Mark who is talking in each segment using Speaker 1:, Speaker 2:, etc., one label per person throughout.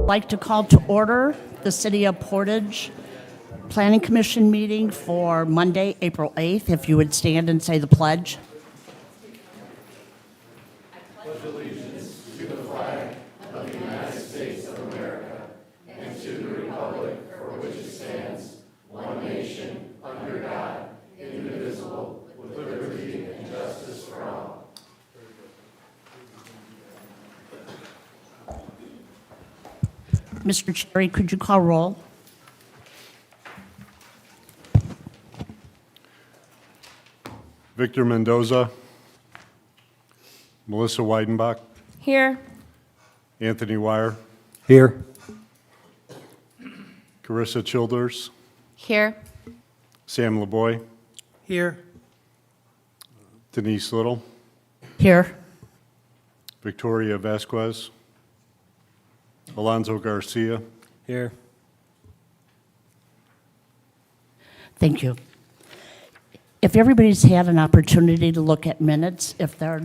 Speaker 1: Like to call to order the City of Portage Planning Commission meeting for Monday, April 8th. If you would stand and say the pledge. Mr. Cherry, could you call roll?
Speaker 2: Victor Mendoza. Melissa Weidenbach.
Speaker 3: Here.
Speaker 2: Anthony Wire.
Speaker 4: Here.
Speaker 2: Carissa Childers.
Speaker 3: Here.
Speaker 2: Sam LeBoy.
Speaker 4: Here.
Speaker 2: Denise Little.
Speaker 1: Here.
Speaker 2: Victoria Vasquez. Alonzo Garcia.
Speaker 4: Here.
Speaker 1: Thank you. If everybody's had an opportunity to look at minutes, if there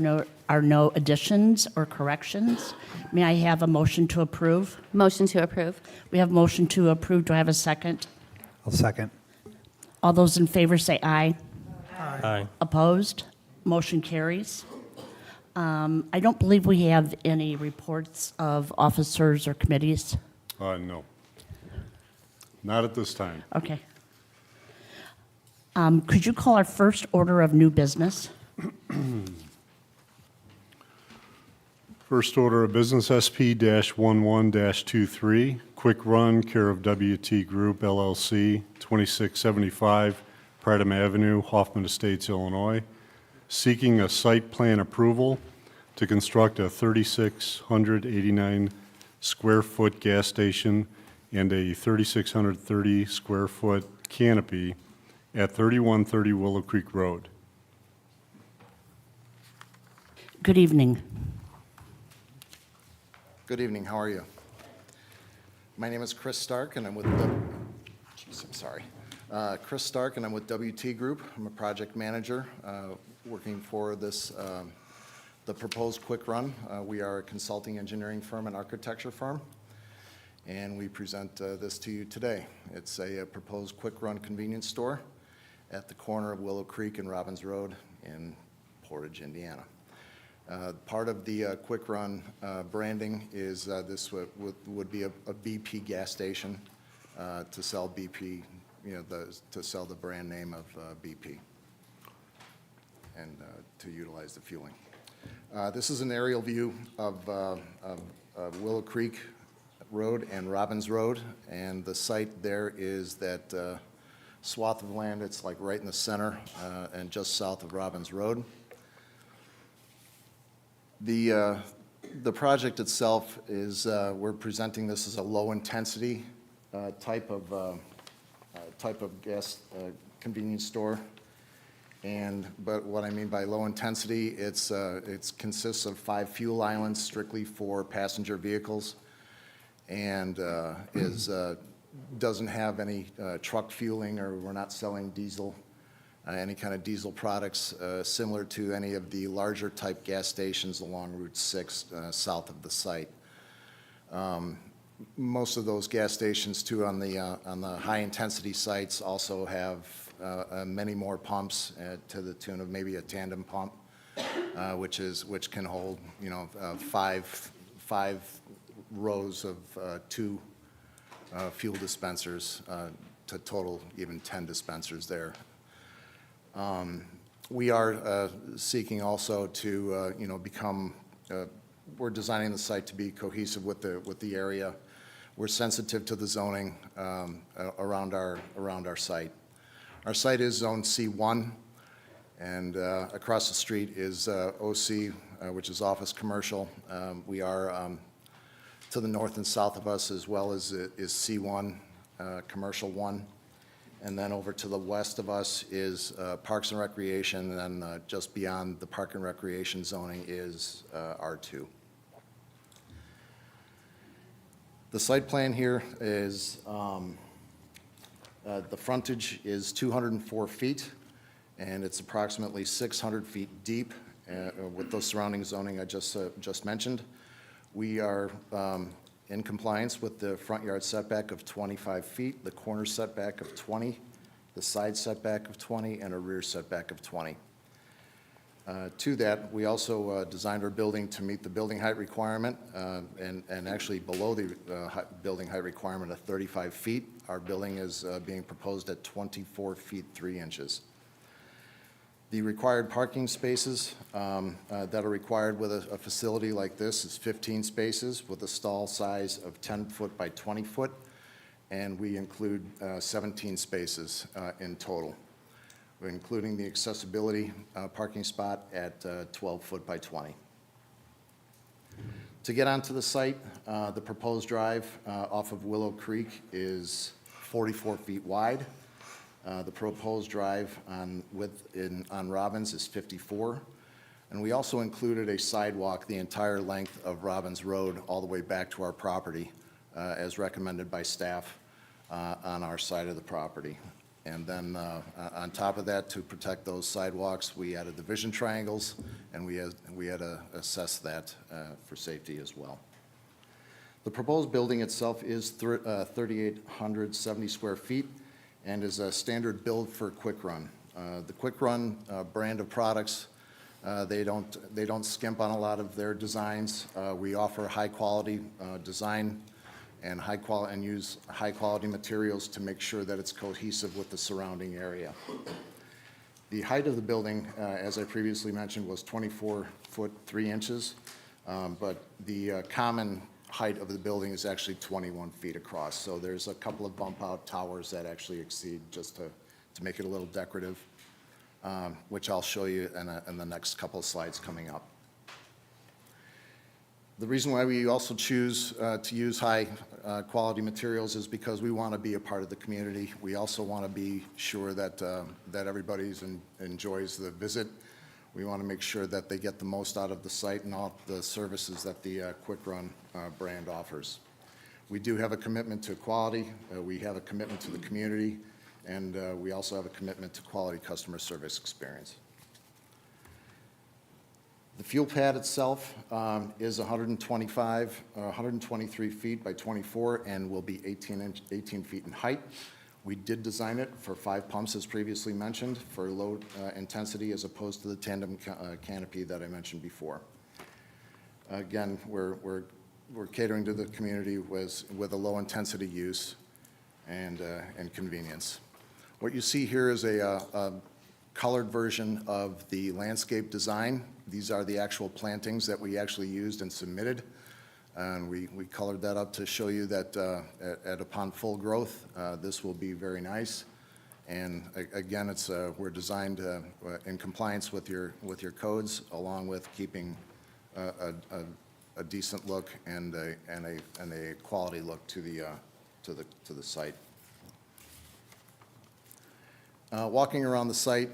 Speaker 1: are no additions or corrections, may I have a motion to approve?
Speaker 3: Motion to approve.
Speaker 1: We have motion to approve. Do I have a second?
Speaker 4: I'll second.
Speaker 1: All those in favor say aye.
Speaker 4: Aye.
Speaker 1: Opposed? Motion carries. I don't believe we have any reports of officers or committees.
Speaker 2: No. Not at this time.
Speaker 1: Okay. Could you call our first order of new business?
Speaker 2: First order of business, SP-11-23, Quick Run, care of WT Group, LLC, 2675 Pridham Avenue, Hoffman Estates, Illinois, seeking a site plan approval to construct a 3,689 square foot gas station and a 3,630 square foot canopy at 3130 Willow Creek Road.
Speaker 1: Good evening.
Speaker 5: Good evening. How are you? My name is Chris Stark, and I'm with Chris Stark, and I'm with WT Group. I'm a project manager working for this The proposed Quick Run, we are a consulting engineering firm and architecture firm, and we present this to you today. It's a proposed Quick Run convenience store at the corner of Willow Creek and Robbins Road in Portage, Indiana. Part of the Quick Run branding is this would be a BP gas station to sell BP, to sell the brand name of BP and to utilize the fueling. This is an aerial view of Willow Creek Road and Robbins Road, and the site there is that swath of land. It's like right in the center and just south of Robbins Road. The project itself is, we're presenting this as a low-intensity type of gas convenience store. But what I mean by low intensity, it consists of 5 fuel islands strictly for passenger vehicles, and doesn't have any truck fueling, or we're not selling diesel, any kind of diesel products similar to any of the larger type gas stations along Route 6 south of the site. Most of those gas stations too on the high intensity sites also have many more pumps to the tune of maybe a tandem pump, which can hold 5 rows of 2 fuel dispensers to total even 10 dispensers there. We are seeking also to become. We're designing the site to be cohesive with the area. We're sensitive to the zoning around our site. Our site is zone C1, and across the street is OC, which is office commercial. We are to the north and south of us, as well as is C1, commercial 1. And then over to the west of us is Parks and Recreation, and then just beyond the Park and Recreation zoning is R2. The site plan here is, the frontage is 204 feet, and it's approximately 600 feet deep with the surrounding zoning I just mentioned. We are in compliance with the front yard setback of 25 feet, the corner setback of 20, the side setback of 20, and a rear setback of 20. To that, we also designed our building to meet the building height requirement, and actually below the building height requirement of 35 feet. Our building is being proposed at 24 feet 3 inches. The required parking spaces that are required with a facility like this is 15 spaces with a stall size of 10 foot by 20 foot, and we include 17 spaces in total. We're including the accessibility parking spot at 12 foot by 20. To get onto the site, the proposed drive off of Willow Creek is 44 feet wide. The proposed drive on Robbins is 54. And we also included a sidewalk the entire length of Robbins Road all the way back to our property as recommended by staff on our side of the property. And then on top of that, to protect those sidewalks, we added the vision triangles, and we had to assess that for safety as well. The proposed building itself is 3,870 square feet and is a standard build for Quick Run. The Quick Run brand of products, they don't skimp on a lot of their designs. We offer high quality design and use high quality materials to make sure that it's cohesive with the surrounding area. The height of the building, as I previously mentioned, was 24 foot 3 inches, but the common height of the building is actually 21 feet across. So there's a couple of bump out towers that actually exceed, just to make it a little decorative, which I'll show you in the next couple of slides coming up. The reason why we also choose to use high quality materials is because we want to be a part of the community. We also want to be sure that everybody enjoys the visit. We want to make sure that they get the most out of the site and all the services that the Quick Run brand offers. We do have a commitment to quality. We have a commitment to the community, and we also have a commitment to quality customer service experience. The fuel pad itself is 123 feet by 24 and will be 18 feet in height. We did design it for 5 pumps, as previously mentioned, for low intensity as opposed to the tandem canopy that I mentioned before. Again, we're catering to the community with a low-intensity use and convenience. What you see here is a colored version of the landscape design. These are the actual plantings that we actually used and submitted. And we colored that up to show you that upon full growth, this will be very nice. And again, we're designed in compliance with your codes, along with keeping a decent look and a quality look to the site. Walking around the site,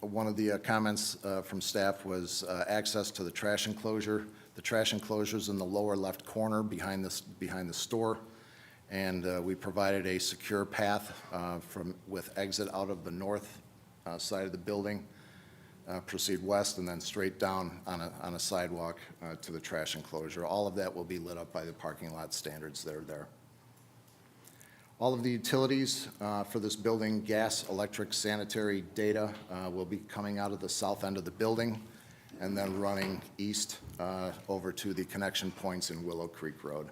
Speaker 5: one of the comments from staff was access to the trash enclosure. The trash enclosure is in the lower left corner behind the store, and we provided a secure path with exit out of the north side of the building, proceed west, and then straight down on a sidewalk to the trash enclosure. All of that will be lit up by the parking lot standards that are there. All of the utilities for this building, gas, electric, sanitary, data, will be coming out of the south end of the building and then running east over to the connection points in Willow Creek Road.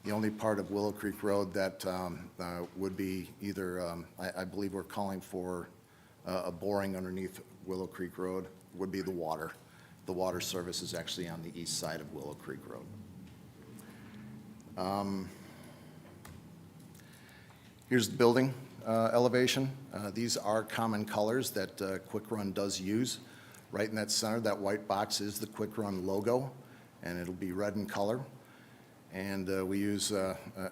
Speaker 5: The only part of Willow Creek Road that would be either, I believe we're calling for a boring underneath Willow Creek Road, would be the water. The water service is actually on the east side of Willow Creek Road. Here's the building elevation. These are common colors that Quick Run does use. Right in that center, that white box is the Quick Run logo, and it'll be red in color. And we use,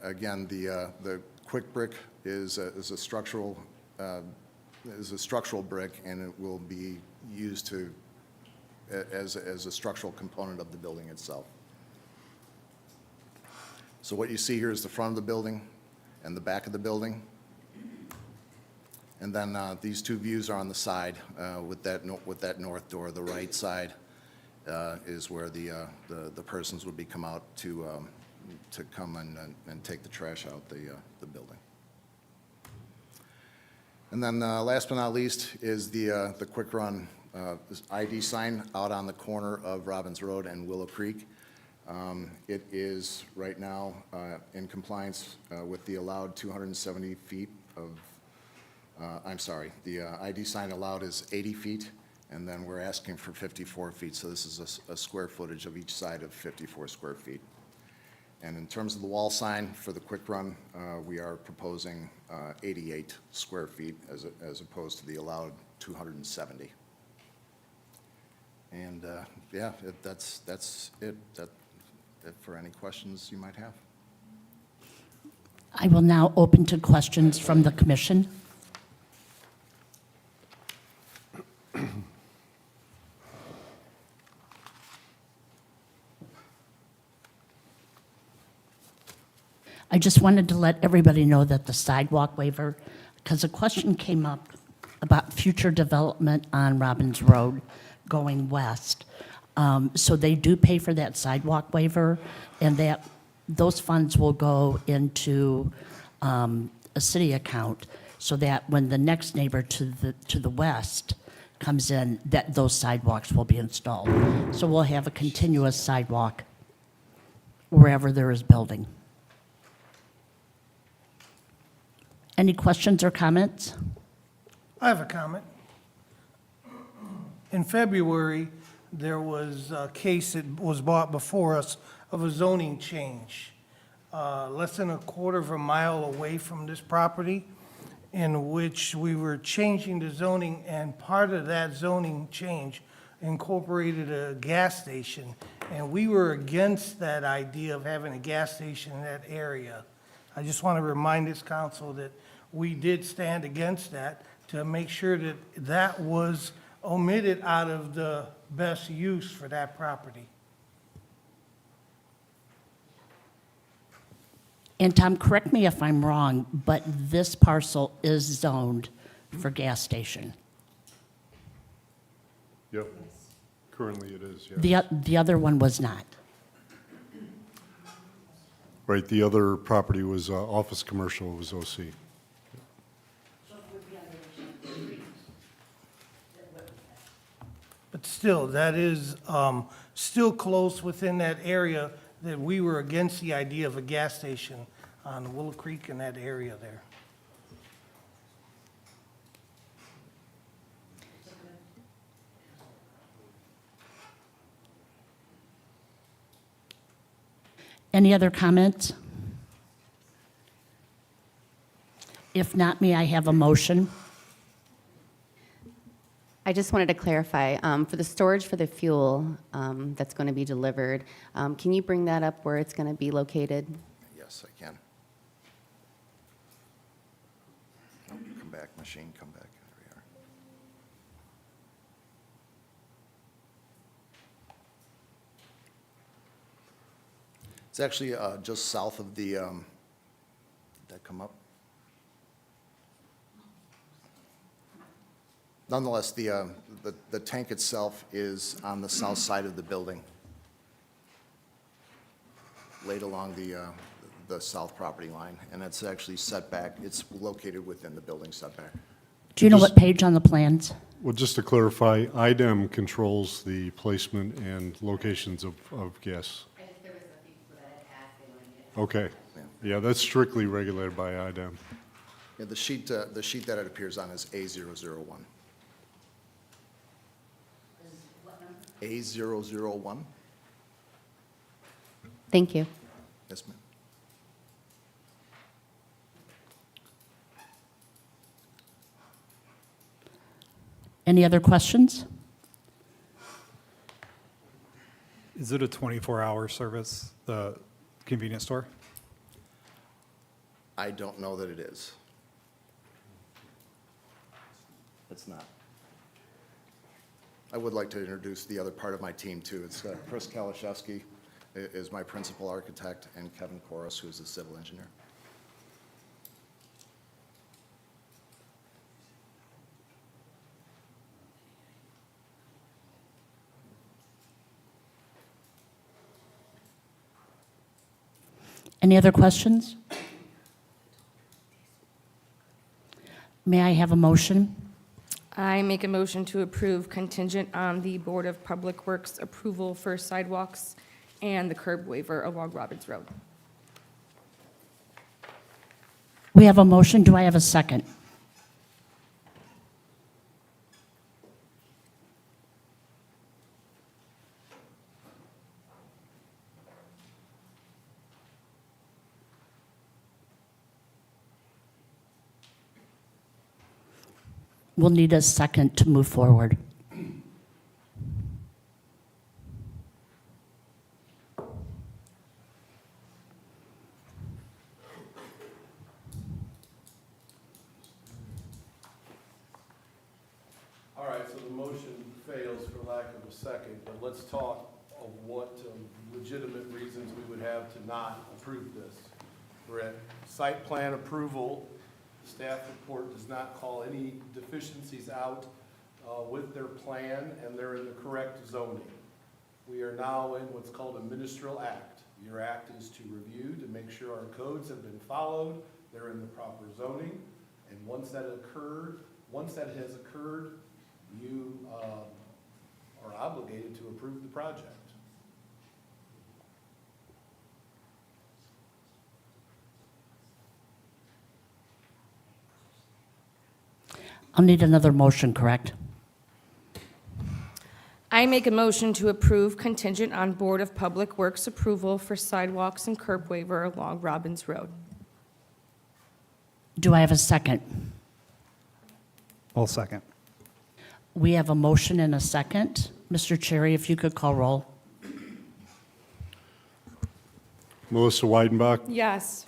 Speaker 5: again, the Quick Brick is a structural brick, and it will be used as a structural component of the building itself. So what you see here is the front of the building and the back of the building. And then these two views are on the side with that north door. The right side is where the persons would be come out to come and take the trash out the building. And then last but not least is the Quick Run ID sign out on the corner of Robbins Road and Willow Creek. It is right now in compliance with the allowed 270 feet of, I'm sorry, the ID sign allowed is 80 feet, and then we're asking for 54 feet, so this is a square footage of each side of 54 square feet. And in terms of the wall sign for the Quick Run, we are proposing 88 square feet as opposed to the allowed 270. And yeah, that's it. For any questions you might have.
Speaker 1: I will now open to questions from the commission. I just wanted to let everybody know that the sidewalk waiver, because a question came up about future development on Robbins Road going west. So they do pay for that sidewalk waiver, and those funds will go into a city account, so that when the next neighbor to the west comes in, that those sidewalks will be installed. So we'll have a continuous sidewalk wherever there is building. Any questions or comments?
Speaker 3: I have a comment. In February, there was a case that was brought before us of a zoning change, less than a quarter of a mile away from this property, in which we were changing the zoning, and part of that zoning change incorporated a gas station, and we were against that idea of having a gas station in that area. I just want to remind this council that we did stand against that to make sure that that was omitted out of the best use for that property.
Speaker 1: And Tom, correct me if I'm wrong, but this parcel is zoned for gas station.
Speaker 2: Yep. Currently it is, yes.
Speaker 1: The other one was not.
Speaker 2: Right, the other property was office commercial, it was OC.
Speaker 3: But still, that is still close within that area that we were against the idea of a gas station on Willow Creek in that area there.
Speaker 1: Any other comments? If not, may I have a motion?
Speaker 6: I just wanted to clarify, for the storage for the fuel that's going to be delivered, can you bring that up where it's going to be located?
Speaker 5: Yes, I can. Oh, come back, machine, come back. There we are. It's actually just south of the, did that come up? Nonetheless, the tank itself is on the south side of the building, laid along the south property line, and it's actually set back. It's located within the building setback.
Speaker 1: Do you know
Speaker 2: Just-
Speaker 1: what page on the plans?
Speaker 2: Well, just to clarify, IDEM controls the placement and locations of gas. Okay. Yeah, that's strictly regulated by IDEM.
Speaker 5: Yeah, the sheet that it appears on is A001. A001?
Speaker 6: Thank you.
Speaker 5: Yes, ma'am.
Speaker 1: Any other questions?
Speaker 4: Is it a 24-hour service, the convenience store?
Speaker 5: I don't know that it is. It's not. I would like to introduce the other part of my team, too. It's Chris Kalashewski is my principal architect, and Kevin Koros, who is the civil engineer.
Speaker 1: Any other questions? May I have a motion?
Speaker 7: I make a motion to approve contingent on the Board of Public Works approval for sidewalks and the curb waiver along Robbins Road.
Speaker 1: We have a motion. Do I have a second? We'll need a second to move forward.
Speaker 8: All right, so the motion fails for lack of a second, but let's talk of what legitimate reasons we would have to not approve this. We're at site plan approval. The staff report does not call any deficiencies out with their plan, and they're in the correct zoning. We are now in what's called a ministerial act. Your act is to review to make sure our codes have been followed, they're in the proper zoning, and once that has occurred, you are obligated to approve the project.
Speaker 1: I'll need another motion, correct?
Speaker 7: I make a motion to approve contingent on Board of Public Works approval for sidewalks and curb waiver along Robbins Road.
Speaker 1: Do I have a second?
Speaker 4: I'll second.
Speaker 1: We have a motion and a second. Mr. Cherry, if you could call roll.
Speaker 2: Melissa Weidenbach,
Speaker 7: Yes.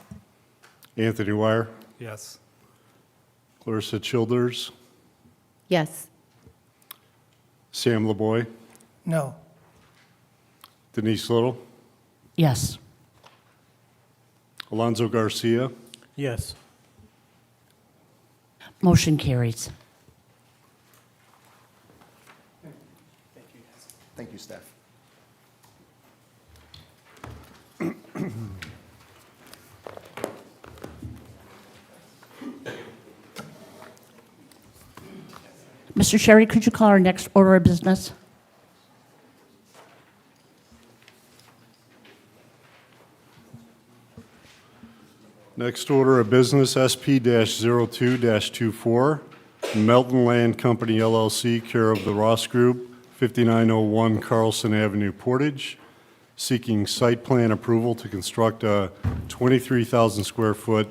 Speaker 2: Anthony Wire,
Speaker 4: Yes.
Speaker 2: Clarissa Childers,
Speaker 6: Yes.
Speaker 2: Sam LeBoy,
Speaker 3: No.
Speaker 2: Denise Little,
Speaker 1: Yes.
Speaker 2: Alonso Garcia,
Speaker 4: Yes.
Speaker 1: Motion carries.
Speaker 5: Thank you, staff.
Speaker 1: Mr. Sherry, could you call our next order of business?
Speaker 2: Next order of business, SP-02-24, Melton Land Company LLC, care of the Ross Group, 5901 Carlson Avenue, Portage, seeking site plan approval to construct a 23,000 square foot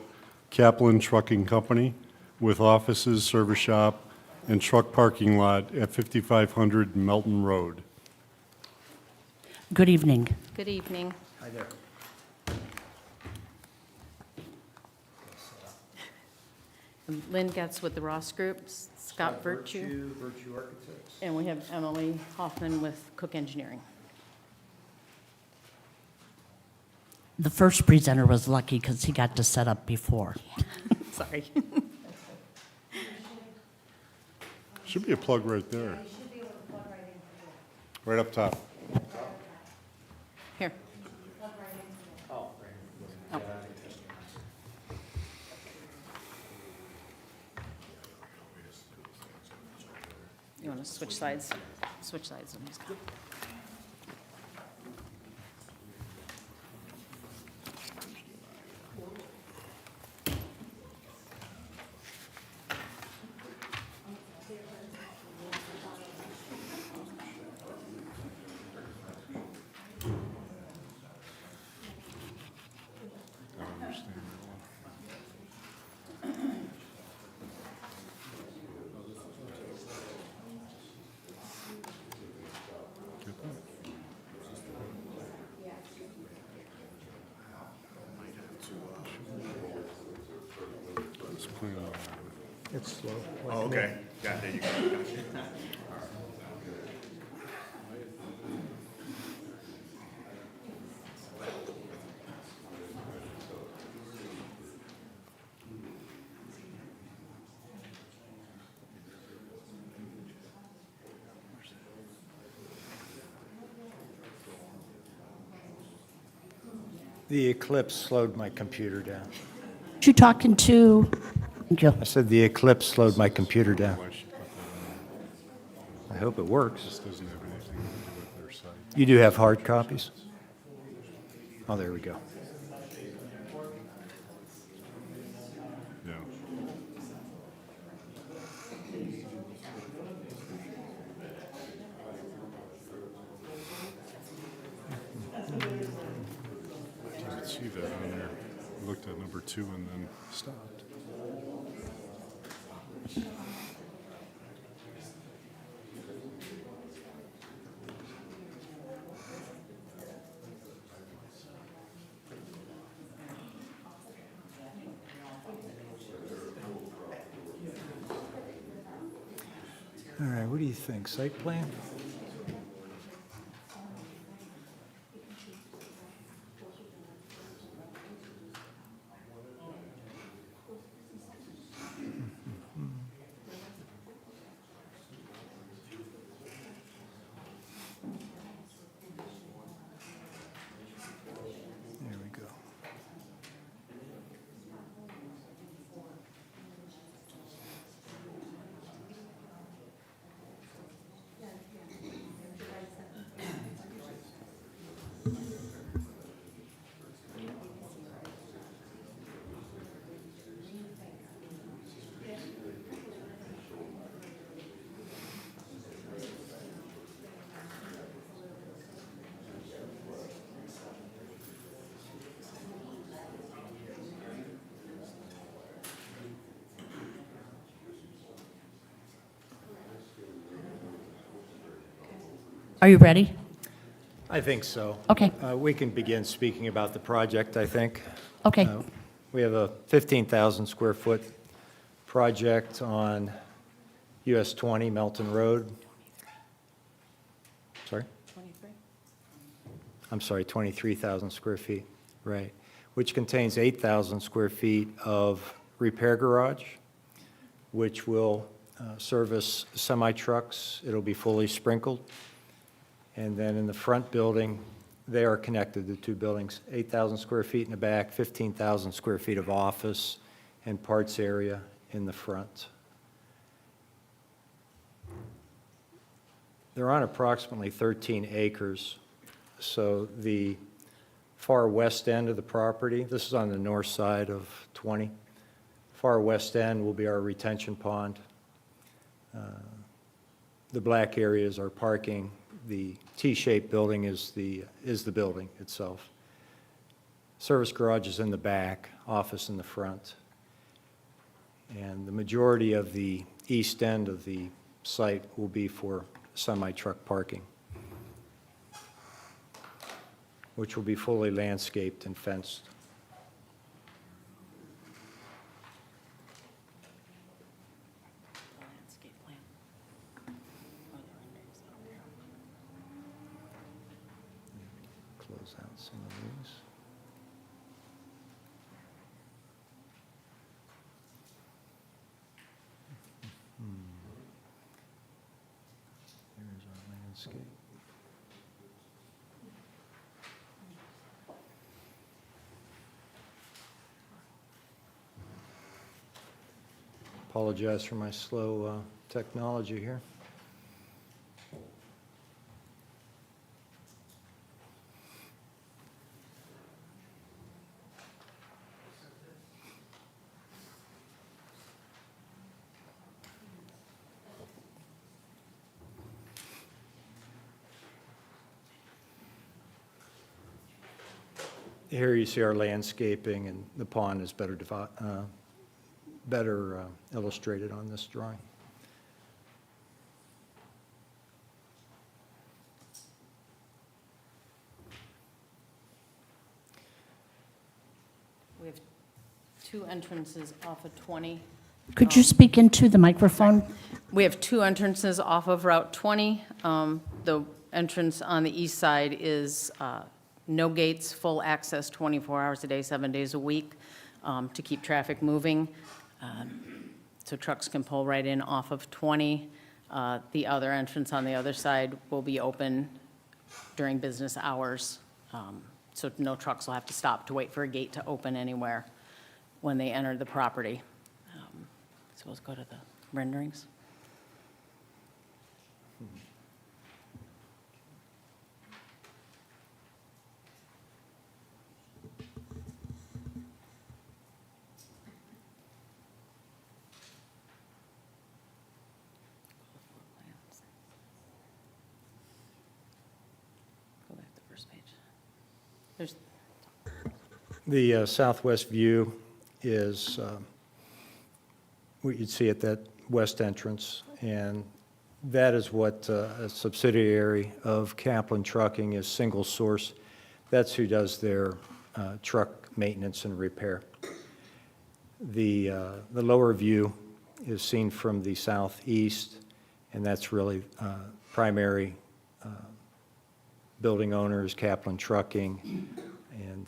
Speaker 2: Kaplan Trucking Company with offices, service shop, and truck parking lot at 5500 Melton Road.
Speaker 1: Good evening.
Speaker 6: Good evening.
Speaker 5: Hi there.
Speaker 9: Lynn Getz with the Ross Group, Scott Virtue,
Speaker 5: Virtue Architects.
Speaker 9: and we have Emily Hoffman with Cook Engineering.
Speaker 1: The first presenter was lucky because he got to set up before.
Speaker 9: Sorry.
Speaker 2: Should be a plug right there. Right up top.
Speaker 9: Here. Oh. You want to switch sides? Switch sides. I'm just gonna-
Speaker 10: Oh, okay. Yeah, there you go. Gotcha.
Speaker 11: The eclipse slowed my computer down.
Speaker 1: You talking to, thank you.
Speaker 11: I said the eclipse slowed my computer down. I hope it works.
Speaker 2: Doesn't have anything to do with their site.
Speaker 11: You do have hard copies? Oh, there we go.
Speaker 2: Yeah. I didn't see that on there. I looked at number 2 and then stopped.
Speaker 11: All right, what do you think? Site plan? There we go.
Speaker 1: Are you ready?
Speaker 11: I think so.
Speaker 1: Okay.
Speaker 11: We can begin speaking about the project, I think.
Speaker 1: Okay.
Speaker 11: We have a 15,000 square foot project on US 20 Melton Road. Sorry?
Speaker 9: 23?
Speaker 11: I'm sorry, 23,000 square feet, right, which contains 8,000 square feet of repair garage, which will service semi-trucks. It'll be fully sprinkled. And then in the front building, they are connected, the two buildings, 8,000 square feet in the back, 15,000 square feet of office and parts area in the front. They're on approximately 13 acres. So the far west end of the property, this is on the north side of 20. Far west end will be our retention pond. The black area is our parking. The T-shaped building is the building itself. Service garage is in the back, office in the front. And the majority of the east end of the site will be for semi-truck parking, which will be fully landscaped and fenced.
Speaker 9: Landscape plan.
Speaker 11: Close out some of these. Here's our landscape. Apologize for my slow technology here. Here you see our landscaping, and the pond is better illustrated on this drawing.
Speaker 9: We have two entrances off of 20.
Speaker 1: Could you speak into the microphone?
Speaker 9: We have two entrances off of Route 20. The entrance on the east side is no gates, full access 24 hours a day, 7 days a week to keep traffic moving. So trucks can pull right in off of 20. The other entrance on the other side will be open during business hours. So no trucks will have to stop to wait for a gate to open anywhere when they enter the property. So let's go to the renderings. Go back to the first page. There's
Speaker 11: The southwest view is what you'd see at that west entrance, and that is what a subsidiary of Kaplan Trucking is, Single Source. That's who does their truck maintenance and repair. The lower view is seen from the southeast, and that's really primary building owners, Kaplan Trucking, and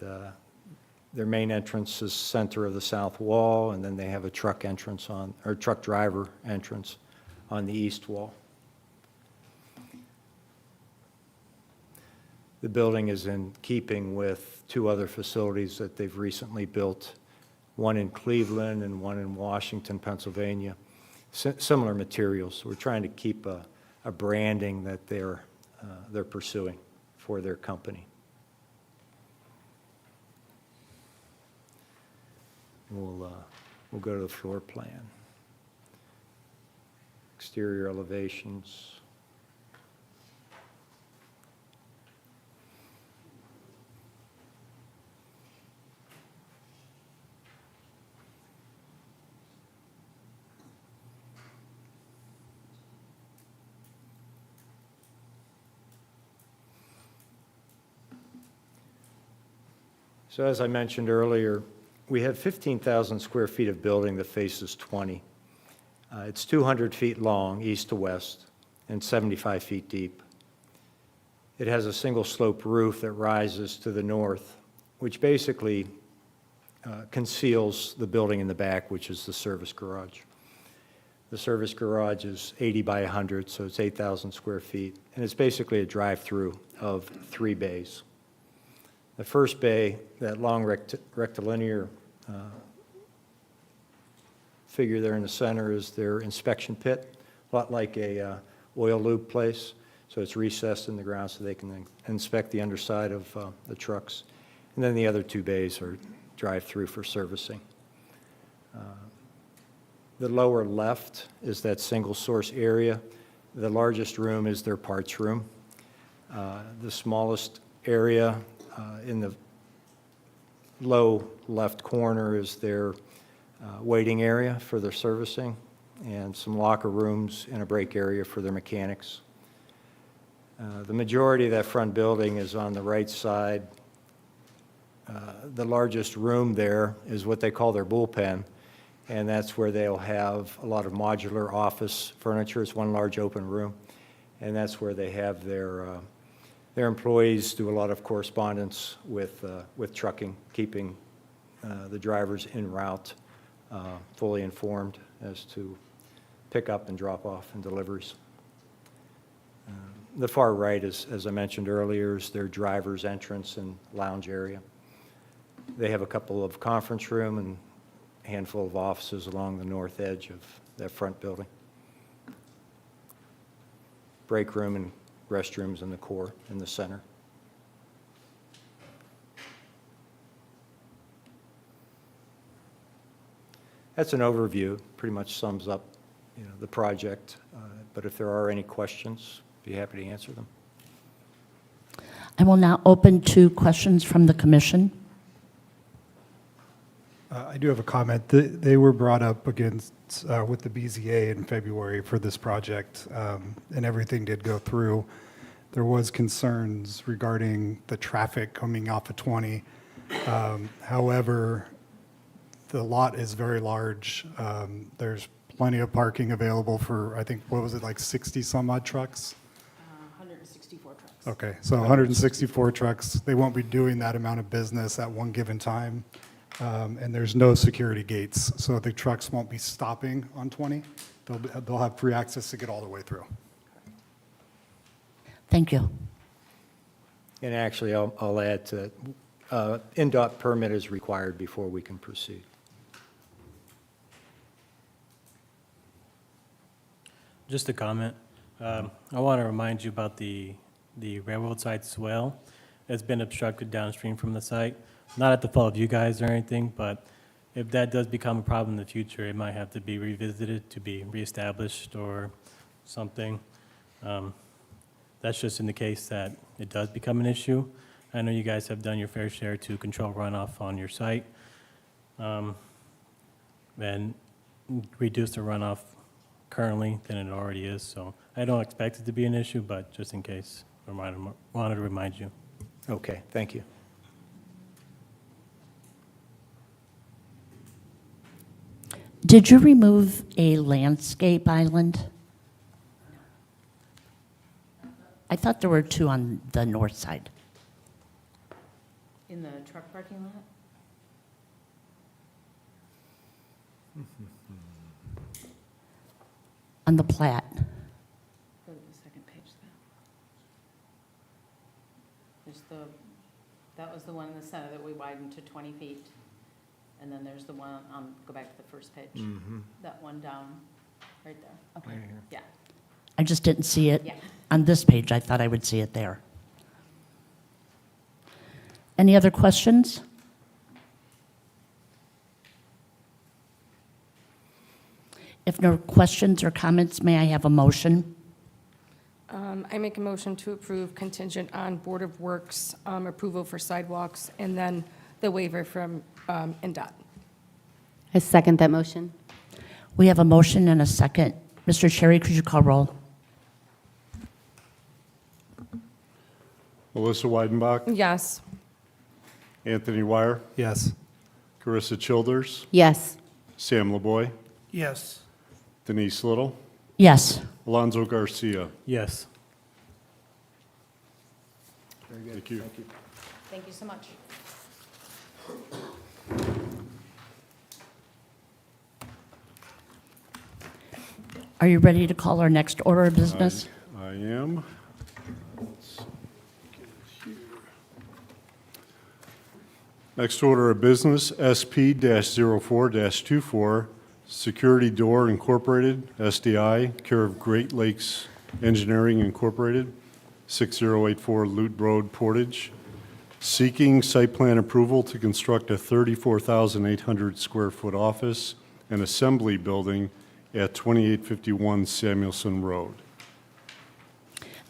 Speaker 11: their main entrance is center of the south wall, and then they have a truck entrance on, or truck driver entrance on the east wall. The building is in keeping with two other facilities that they've recently built, one in Cleveland and one in Washington, Pennsylvania. Similar materials. So we're trying to keep a branding that they're pursuing for their company. We'll go to the floor plan. Exterior elevations. So as I mentioned earlier, we have 15,000 square feet of building that faces 20. It's 200 feet long, east to west, and 75 feet deep. It has a single slope roof that rises to the north, which basically conceals the building in the back, which is the service garage. The service garage is 80 by 100, so it's 8,000 square feet. And it's basically a drive-through of 3 bays. The first bay, that long rectilinear figure there in the center, is their inspection pit, a lot like a oil lube place. So it's recessed in the ground so they can inspect the underside of the trucks. And then the other 2 bays are drive-through for servicing. The lower left is that single-source area. The largest room is their parts room. The smallest area in the low left corner is their waiting area for their servicing, and some locker rooms and a break area for their mechanics. The majority of that front building is on the right side. The largest room there is what they call their bullpen, and that's where they'll have a lot of modular office furniture. It's one large open room, and that's where they have their employees do a lot of correspondence with trucking, keeping the drivers en route fully informed as to pickup and drop-off and deliveries. The far right is, as I mentioned earlier, is their driver's entrance and lounge area. They have a couple of conference room and a handful of offices along the north edge of that front building. Break room and restrooms in the core, in the center. That's an overview, pretty much sums up, the project. But if there are any questions, be happy to answer them.
Speaker 1: I will now open to questions from the commission.
Speaker 4: I do have a comment. They were brought up against, with the BZA in February for this project, and everything did go through. There was concerns regarding the traffic coming off of 20. However, the lot is very large. There's plenty of parking available for, I think, what was it, like 60 some odd trucks?
Speaker 9: 164 trucks.
Speaker 4: Okay, so 164 trucks. They won't be doing that amount of business at one given time. And there's no security gates, so the trucks won't be stopping on 20. They'll have free access to get all the way through.
Speaker 1: Thank you.
Speaker 11: And actually, I'll add to that, NDOT permit is required before we can proceed.
Speaker 12: Just a comment. I want to remind you about the railroad site as well. It's been obstructed downstream from the site. Not at the fault of you guys or anything, but if that does become a problem in the future, it might have to be revisited to be reestablished or something. That's just in the case that it does become an issue. I know you guys have done your fair share to control runoff on your site and reduce the runoff currently than it already is. So I don't expect it to be an issue, but just in case, wanted to remind you.
Speaker 11: Okay, thank you.
Speaker 1: Did you remove a landscape island? I thought there were 2 on the north side.
Speaker 9: In the truck parking lot?
Speaker 1: On the plat.
Speaker 9: Go to the second page then. There's that was the one in the center that we widened to 20 feet. And then there's the one, go back to the first page. That one down, right there. Okay,
Speaker 11: Right here.
Speaker 9: yeah.
Speaker 1: I just didn't see it
Speaker 9: Yeah.
Speaker 1: on this page. I thought I would see it there. Any other questions? If no questions or comments, may I have a motion?
Speaker 7: I make a motion to approve contingent on Board of Works approval for sidewalks and then the waiver from NDOT.
Speaker 6: I second that motion.
Speaker 1: We have a motion and a second. Mr. Cherry, could you call roll?
Speaker 2: Melissa Weidenbach,
Speaker 7: Yes.
Speaker 2: Anthony Wire,
Speaker 4: Yes.
Speaker 2: Carissa Childers,
Speaker 6: Yes.
Speaker 2: Sam LeBoy,
Speaker 3: Yes.
Speaker 2: Denise Little,
Speaker 1: Yes.
Speaker 2: Alonso Garcia.
Speaker 12: Yes.
Speaker 2: Thank you.
Speaker 9: Thank you so much.
Speaker 1: Are you ready to call our next order of business?
Speaker 2: I am. Let's get it here. Next order of business, SP-04-24, Security Door Incorporated, SDI, care of Great Lakes Engineering Incorporated, 6084 Loot Road, Portage, seeking site plan approval to construct a 34,800 square foot office and assembly building at 2851 Samuelson Road.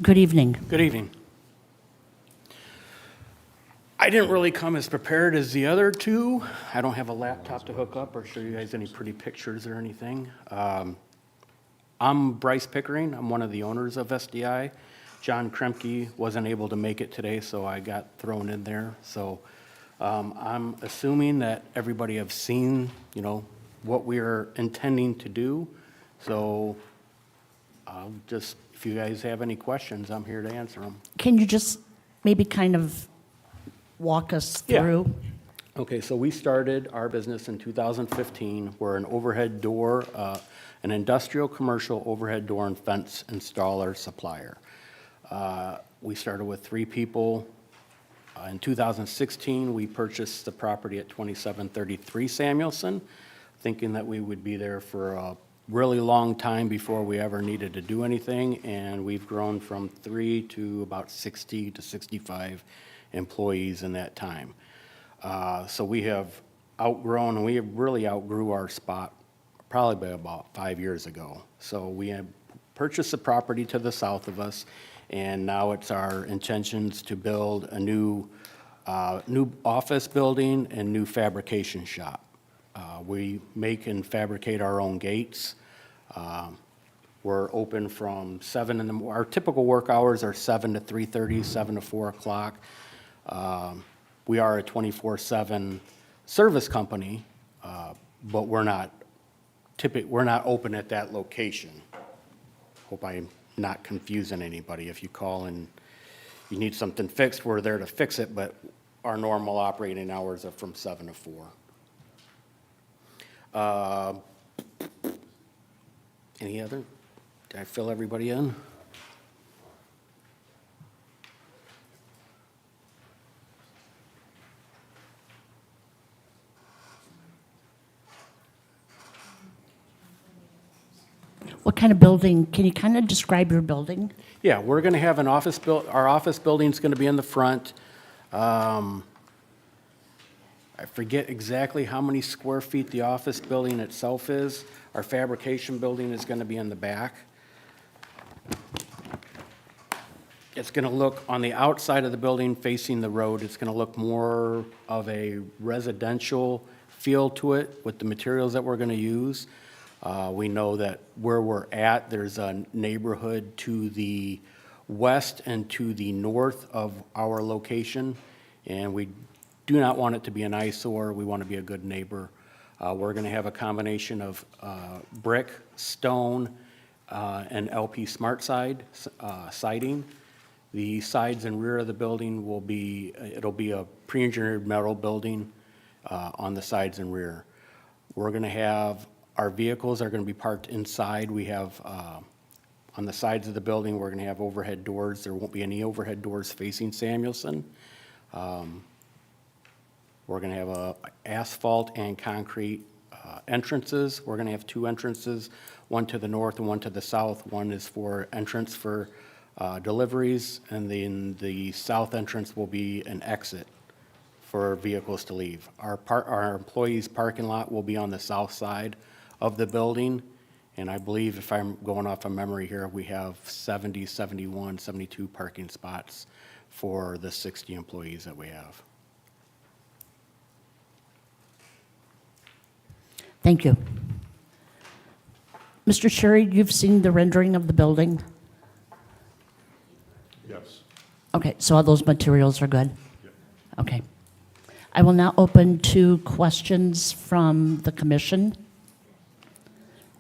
Speaker 1: Good evening.
Speaker 13: Good evening. I didn't really come as prepared as the other two. I don't have a laptop to hook up or show you guys any pretty pictures or anything. I'm Bryce Pickering. I'm one of the owners of SDI. John Kremke wasn't able to make it today, so I got thrown in there. So I'm assuming that everybody have seen, what we are intending to do. So just, if you guys have any questions, I'm here to answer them.
Speaker 1: Can you just maybe kind of walk us
Speaker 13: Yeah.
Speaker 1: through?
Speaker 13: Okay, so we started our business in 2015. We're an overhead door, an industrial commercial overhead door and fence installer supplier. We started with 3 people. In 2016, we purchased the property at 2733 Samuelson, thinking that we would be there for a really long time before we ever needed to do anything, and we've grown from 3 to about 60 to 65 employees in that time. So we have outgrown, and we have really outgrew our spot probably by about 5 years ago. So we have purchased a property to the south of us, and now it's our intentions to build a new office building and new fabrication shop. We make and fabricate our own gates. We're open from 7 in the morning. Our typical work hours are 7 to 3:30, 7 to 4 o'clock. We are a 24/7 service company, but we're not open at that location. Hope I'm not confusing anybody. If you call and you need something fixed, we're there to fix it, but our normal operating hours are from 7 to 4. Any other? Did I fill everybody in?
Speaker 1: What kind of building? Can you kind of describe your building?
Speaker 13: Yeah, we're going to have an office our office building's going to be in the front. I forget exactly how many square feet the office building itself is. Our fabrication building is going to be in the back. It's going to look, on the outside of the building facing the road, it's going to look more of a residential feel to it with the materials that we're going to use. We know that where we're at, there's a neighborhood to the west and to the north of our location, and we do not want it to be an eyesore. We want to be a good neighbor. We're going to have a combination of brick, stone, and LP Smart Side siding. The sides and rear of the building will be, it'll be a pre-engineered metal building on the sides and rear. We're going to have, our vehicles are going to be parked inside. We have, on the sides of the building, we're going to have overhead doors. There won't be any overhead doors facing Samuelson. We're going to have asphalt and concrete entrances. We're going to have 2 entrances, one to the north and one to the south. One is for entrance for deliveries, and then the south entrance will be an exit for vehicles to leave. Our employees' parking lot will be on the south side of the building, and I believe, if I'm going off of memory here, we have 70, 71, 72 parking spots for the 60 employees that we have.
Speaker 1: Thank you. Mr. Sherry, you've seen the rendering of the building?
Speaker 2: Yes.
Speaker 1: Okay, so all those materials are good? Okay. I will now open to questions from the commission.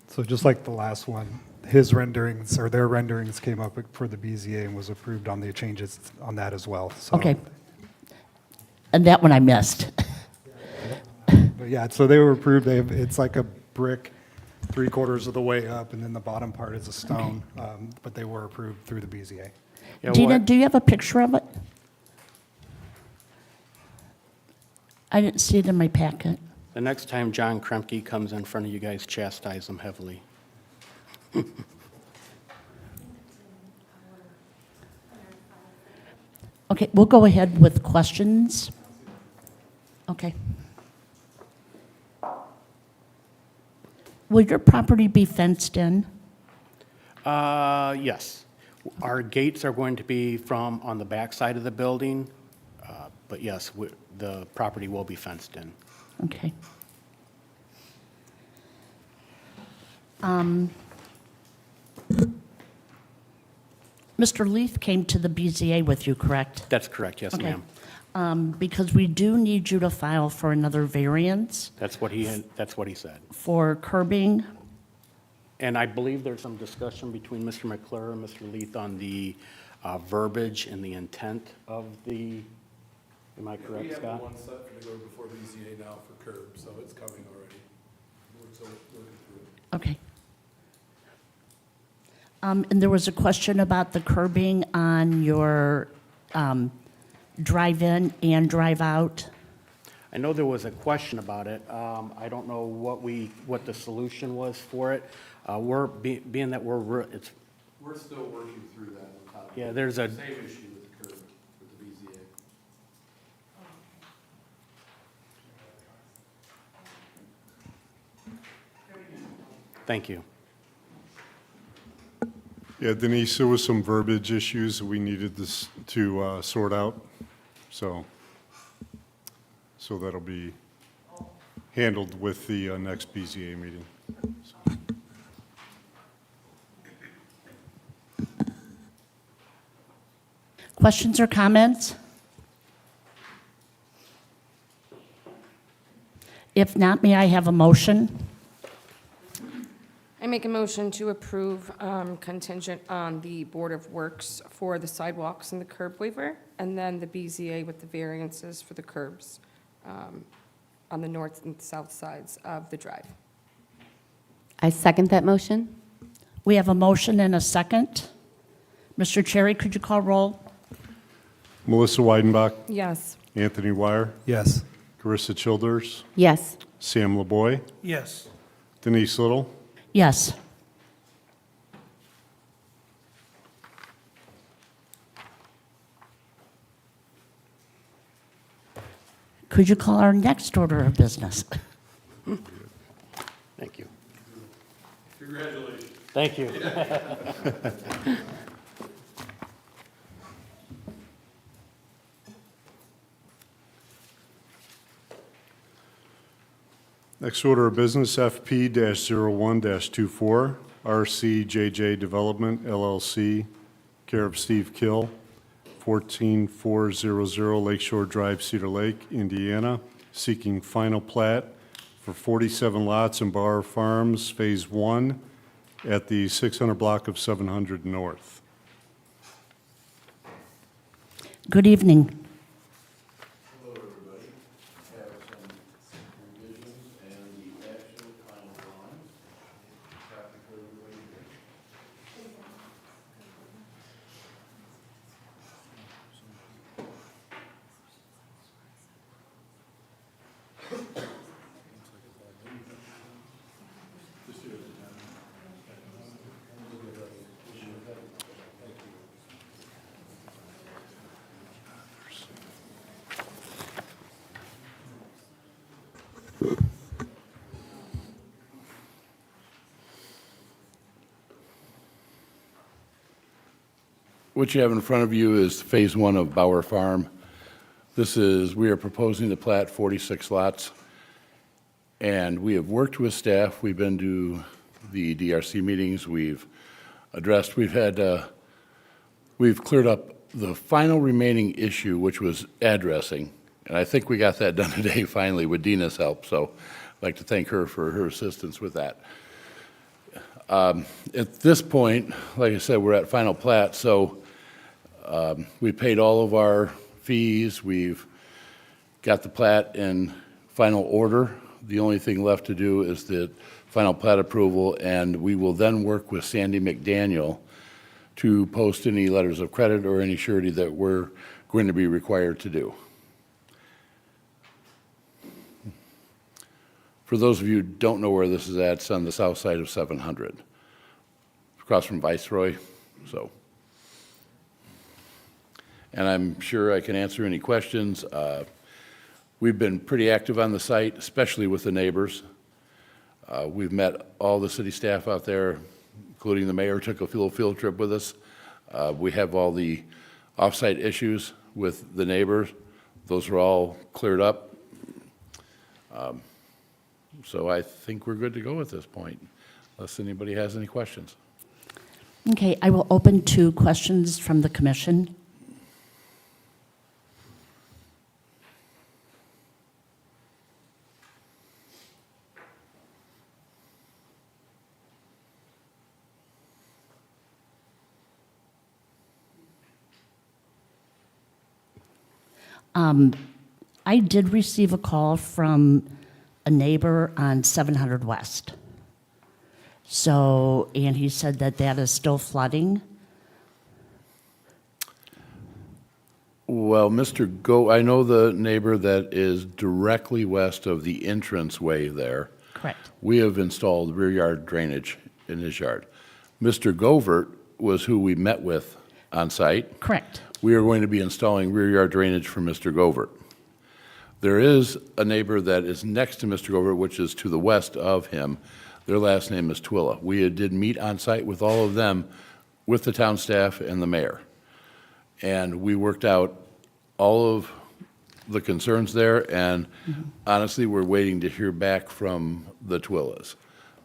Speaker 4: So just like the last one, his renderings, or their renderings came up for the BZA and was approved on the changes on that as well. So-
Speaker 1: Okay. And that one I missed.
Speaker 4: But yeah, so they were approved. It's like a brick 3/4 of the way up, and then the bottom part is a stone, but they were approved through the BZA.
Speaker 13: Yeah,
Speaker 1: Dina,
Speaker 13: what-
Speaker 1: do you have a picture of it? I didn't see it in my packet.
Speaker 13: The next time John Kremke comes in front of you guys, chastise him heavily.
Speaker 1: Okay, we'll go ahead with questions. Okay. Will your property be fenced in?
Speaker 13: Yes. Our gates are going to be from on the back side of the building, but yes, the property will be fenced in.
Speaker 1: Okay. Mr. Leith came to the BZA with you, correct?
Speaker 13: That's correct, yes,
Speaker 1: Okay.
Speaker 13: ma'am.
Speaker 1: Because we do need you to file for another variance
Speaker 13: That's what he said.
Speaker 1: for curbing.
Speaker 13: And I believe there's some discussion between Mr. McClure and Mr. Leith on the verbiage and the intent of the, am I
Speaker 8: We
Speaker 13: correct,
Speaker 8: have
Speaker 13: Scott?
Speaker 8: one set for to go before BZA now for curb, so it's coming already. We're still working through it.
Speaker 1: Okay. And there was a question about the curbing on your drive-in and drive-out.
Speaker 13: I know there was a question about it. I don't know what the solution was for it. Being that it's,
Speaker 8: We're still working through that with Todd.
Speaker 13: yeah, there's a,
Speaker 8: Same issue with the curb, with the BZA.
Speaker 13: thank you.
Speaker 2: Yeah, Denise, there was some verbiage issues that we needed to sort out, so that'll be handled with the next BZA meeting.
Speaker 1: Questions or comments? If not, may I have a motion?
Speaker 7: I make a motion to approve contingent on the Board of Works for the sidewalks and the curb waiver, and then the BZA with the variances for the curbs on the north and south sides of the drive.
Speaker 6: I second that motion.
Speaker 1: We have a motion and a second. Mr. Cherry, could you call roll?
Speaker 2: Melissa Weidenbach,
Speaker 7: Yes.
Speaker 2: Anthony Wire,
Speaker 4: Yes.
Speaker 2: Carissa Childers,
Speaker 6: Yes.
Speaker 2: Sam LeBoy,
Speaker 3: Yes.
Speaker 2: Denise Little.
Speaker 1: Yes. Could you call our next order of business?
Speaker 13: Thank you.
Speaker 8: Congratulations.
Speaker 13: Thank you.
Speaker 2: Next order of business, FP-01-24, RCJJ Development LLC, care of Steve Kill, 14400 Lakeshore Drive, Cedar Lake, Indiana, seeking final plat for 47 lots in Bauer Farms, Phase 1, at the 600 block of 700 North.
Speaker 1: Good evening.
Speaker 8: Hello, everybody. Have some revisions and the actual final drawings. Copy for everybody here.
Speaker 14: What you have in front of you is Phase 1 of Bauer Farm. We are proposing to plat 46 lots, and we have worked with staff. We've been to the DRC meetings. We've cleared up the final remaining issue, which was addressing, and I think we got that done today finally with Dina's help, so I'd like to thank her for her assistance with that. At this point, like I said, we're at final plat, so we paid all of our fees. We've got the plat in final order. The only thing left to do is the final plat approval, and we will then work with Sandy McDaniel to post any letters of credit or any surety that we're going to be required to do. For those of you who don't know where this is at, it's on the south side of 700, across from Viceroy, so. And I'm sure I can answer any questions. We've been pretty active on the site, especially with the neighbors. We've met all the city staff out there, including the mayor, took a field trip with us. We have all the off-site issues with the neighbors. Those are all cleared up. So I think we're good to go at this point, unless anybody has any questions.
Speaker 1: Okay, I will open to questions from the commission. I did receive a call from a neighbor on 700 West. So, and he said that that is still flooding.
Speaker 14: Well, I know the neighbor that is directly west of the entranceway there.
Speaker 1: Correct.
Speaker 14: We have installed rear yard drainage in his yard. Mr. Govert was who we met with on site.
Speaker 1: Correct.
Speaker 14: We are going to be installing rear yard drainage for Mr. Govert. There is a neighbor that is next to Mr. Govert, which is to the west of him. Their last name is Twilla. We did meet on site with all of them, with the town staff and the mayor. And we worked out all of the concerns there, and honestly, we're waiting to hear back from the Twillas.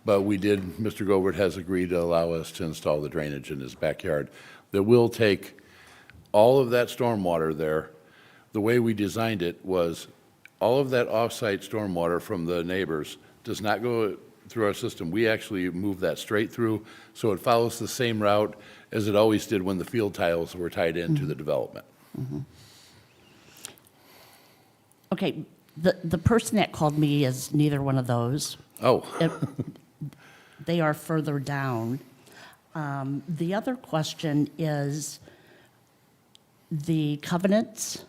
Speaker 14: But Mr. Govert has agreed to allow us to install the drainage in his backyard that will take all of that stormwater there. The way we designed it was all of that off-site stormwater from the neighbors does not go through our system. We actually move that straight through, so it follows the same route as it always did when the field tiles were tied into the development.
Speaker 1: Okay, the person that called me is neither one of those.
Speaker 14: Oh.
Speaker 1: They are further down. The other question is the covenants.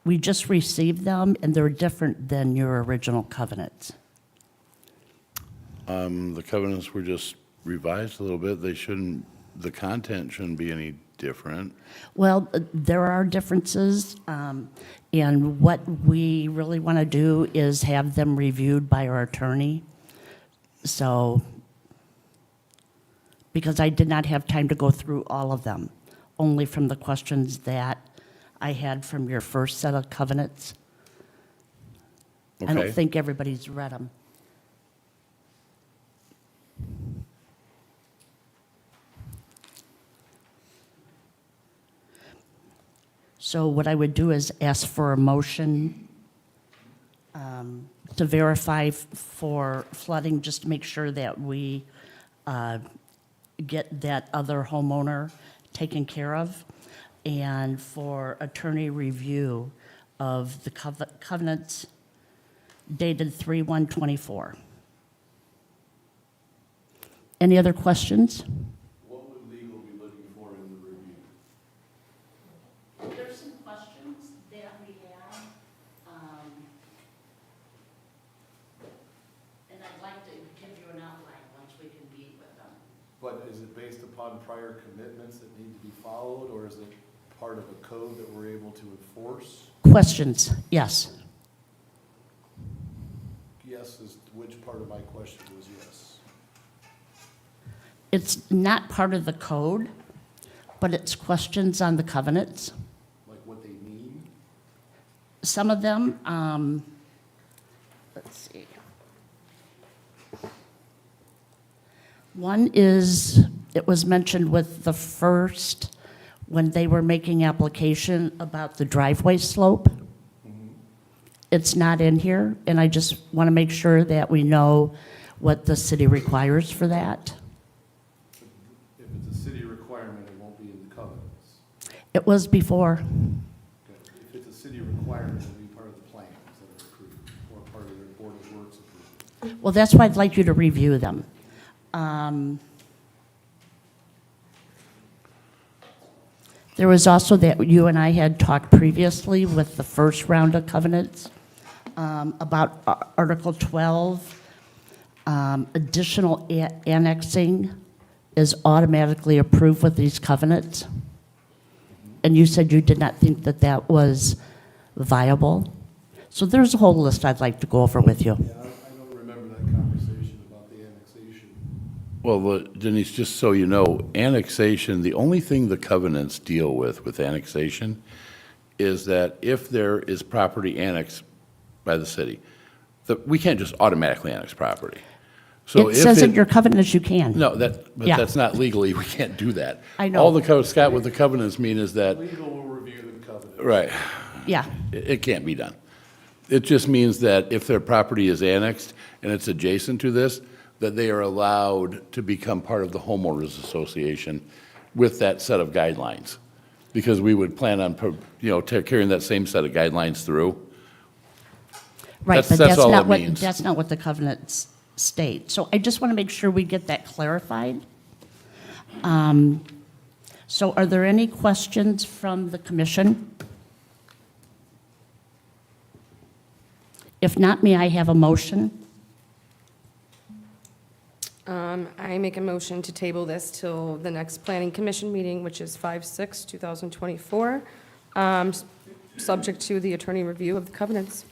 Speaker 1: We just received them, and they're different than your original covenants.
Speaker 14: The covenants were just revised a little bit. The content shouldn't be any different.
Speaker 1: Well, there are differences, and what we really want to do is have them reviewed by our attorney. So, because I did not have time to go through all of them, only from the questions that I had from your first set of covenants. I don't
Speaker 14: Okay.
Speaker 1: think everybody's read them. So what I would do is ask for a motion to verify for flooding, just to make sure that we get that other homeowner taken care of, and for attorney review of the covenants dated 3/1/24. Any other questions?
Speaker 8: What would legal be looking for in the review?
Speaker 1: There's some questions that we have, and I'd like to give you an outline once we can meet with them.
Speaker 8: But is it based upon prior commitments that need to be followed, or is it part of a code that we're able to enforce?
Speaker 1: Questions, yes.
Speaker 8: Yes, which part of my question was yes?
Speaker 1: It's not part of the code, but it's questions on the covenants.
Speaker 8: Like what they mean?
Speaker 1: Some of them, let's see. One is, it was mentioned with the first, when they were making application about the driveway slope. It's not in here, and I just want to make sure that we know what the city requires for that.
Speaker 8: If it's a city requirement, it won't be in the covenants.
Speaker 1: It was before.
Speaker 8: Okay. If it's a city requirement, it'll be part of the plans that are approved.
Speaker 1: Well, that's why I'd like you to review them. There was also that you and I had talked previously with the first round of covenants about Article 12, additional annexing is automatically approved with these covenants. And you said you did not think that that was viable. So there's a whole list I'd like to go over with you.
Speaker 8: Yeah, I don't remember that conversation about the annexation.
Speaker 14: Well, Denise, just so you know, annexation, the only thing the covenants deal with annexation is that if there is property annexed by the city, that we can't just automatically annex property. So
Speaker 1: It
Speaker 14: if
Speaker 1: says in your covenants you can.
Speaker 14: No, but
Speaker 1: Yeah.
Speaker 14: that's not legally, we can't do that.
Speaker 1: I know.
Speaker 14: All Scott, what the covenants mean is that,
Speaker 8: Legal will review the covenant.
Speaker 14: right,
Speaker 1: Yeah,
Speaker 14: it can't be done. It just means that if their property is annexed and it's adjacent to this, that they are allowed to become part of the homeowners association with that set of guidelines. Because we would plan on, carrying that same set of guidelines through.
Speaker 1: right, but
Speaker 14: That's all
Speaker 1: not
Speaker 14: it
Speaker 1: what,
Speaker 14: means.
Speaker 1: that's not what the covenants state. So I just want to make sure we get that clarified. So are there any questions from the commission? If not, may I have a motion?
Speaker 7: I make a motion to table this till the next Planning Commission meeting, which is 5/6/2024, subject to the attorney review of the covenants.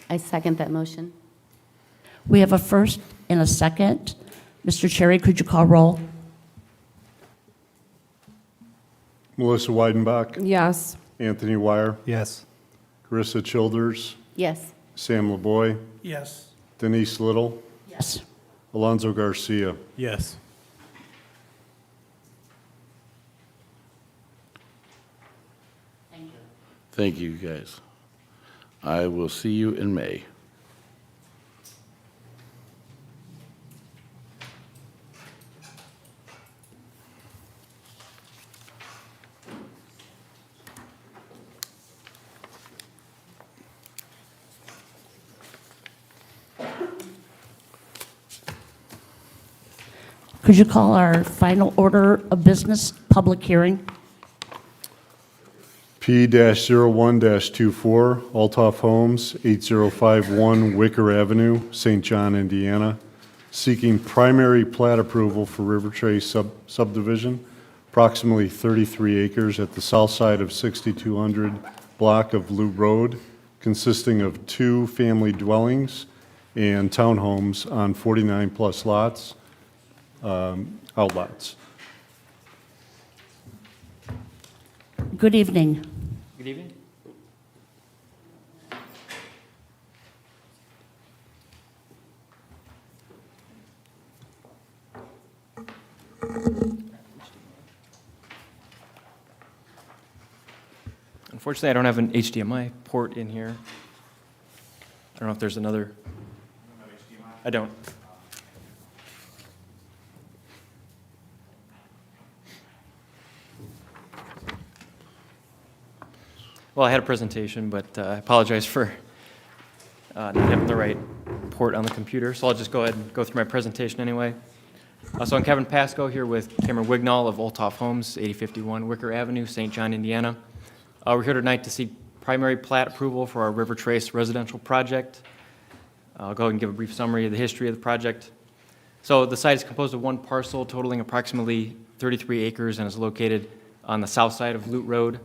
Speaker 6: I second that motion.
Speaker 1: We have a first and a second. Mr. Cherry, could you call roll?
Speaker 2: Melissa Weidenbach,
Speaker 7: Yes.
Speaker 2: Anthony Wire,
Speaker 4: Yes.
Speaker 2: Carissa Childers,
Speaker 6: Yes.
Speaker 2: Sam LaBoy,
Speaker 3: Yes.
Speaker 2: Denise Little,
Speaker 1: Yes.
Speaker 2: Alonso Garcia.
Speaker 12: Yes.
Speaker 14: Thank you, guys. I will see you in May.
Speaker 1: Could you call our final order of business, public hearing?
Speaker 2: P-01-24, Altoff Homes, 8051 Wicker Avenue, St. John, Indiana, seeking primary plat approval for River Trace subdivision, approximately 33 acres at the south side of 6200 block of Loop Road, consisting of 2 family dwellings and townhomes on 49-plus lots, outlots.
Speaker 1: Good evening.
Speaker 15: Good evening. Unfortunately, I don't have an HDMI port in here. I don't know if there's another. I don't. Well, I had a presentation, but I apologize for not having the right port on the computer, so I'll just go ahead and go through my presentation anyway. So I'm Kevin Pasco here with Cameron Wignall of Olthoff Homes, 8051 Wicker Avenue, St. John, Indiana. We're here tonight to seek primary plat approval for our River Trace residential project. I'll go ahead and give a brief summary of the history of the project. So the site is composed of one parcel totaling approximately 33 acres and is located on the south side of Lute Road,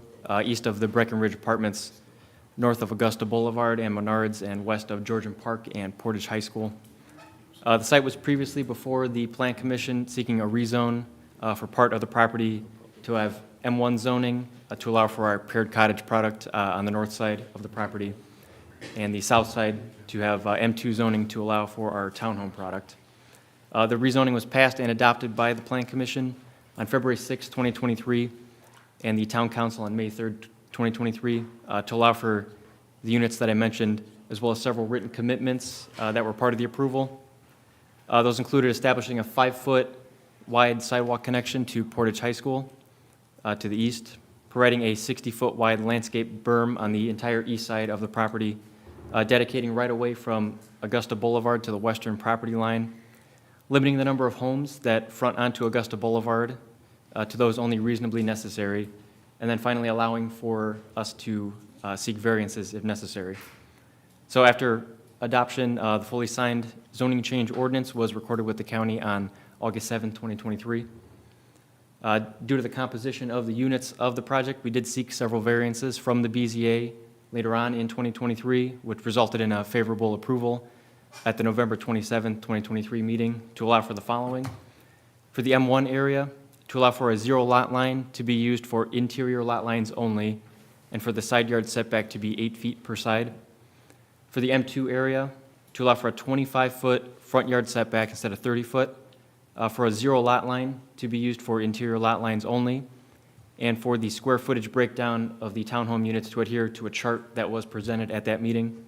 Speaker 15: east of the Breckenridge Apartments, north of Augusta Boulevard and Menards, and west of Georgian Park and Portage High School. The site was previously before the Plan Commission seeking a rezone for part of the property to have M1 zoning to allow for our paired cottage product on the north side of the property, and the south side to have M2 zoning to allow for our townhome product. The rezoning was passed and adopted by the Plan Commission on February 6, 2023, and the Town Council on May 3, 2023, to allow for the units that I mentioned, as well as several written commitments that were part of the approval. Those included establishing a 5-foot wide sidewalk connection to Portage High School to the east, providing a 60-foot wide landscape berm on the entire east side of the property, dedicating right-of-way from Augusta Boulevard to the western property line, limiting the number of homes that front onto Augusta Boulevard to those only reasonably necessary, and then finally allowing for us to seek variances if necessary. So after adoption, the fully signed zoning change ordinance was recorded with the county on August 7, 2023. Due to the composition of the units of the project, we did seek several variances from the BZA later on in 2023, which resulted in a favorable approval at the November 27, 2023 meeting to allow for the following. For the M1 area, to allow for a 0 lot line to be used for interior lot lines only, and for the side yard setback to be 8 feet per side. For the M2 area, to allow for a 25-foot front yard setback instead of 30 foot, for a 0 lot line to be used for interior lot lines only, and for the square footage breakdown of the townhome units to adhere to a chart that was presented at that meeting.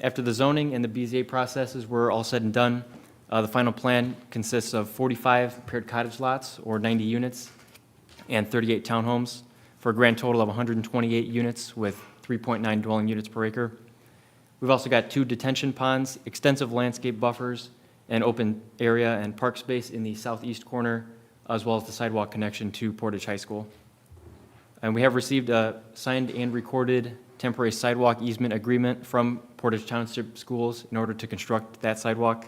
Speaker 15: After the zoning and the BZA processes were all said and done, the final plan consists of 45 paired cottage lots, or 90 units, and 38 townhomes, for a grand total of 128 units with 3.9 dwelling units per acre. We've also got 2 detention ponds, extensive landscape buffers, and open area and park space in the southeast corner, as well as the sidewalk connection to Portage High School. And we have received a signed and recorded temporary sidewalk easement agreement from Portage Township Schools in order to construct that sidewalk,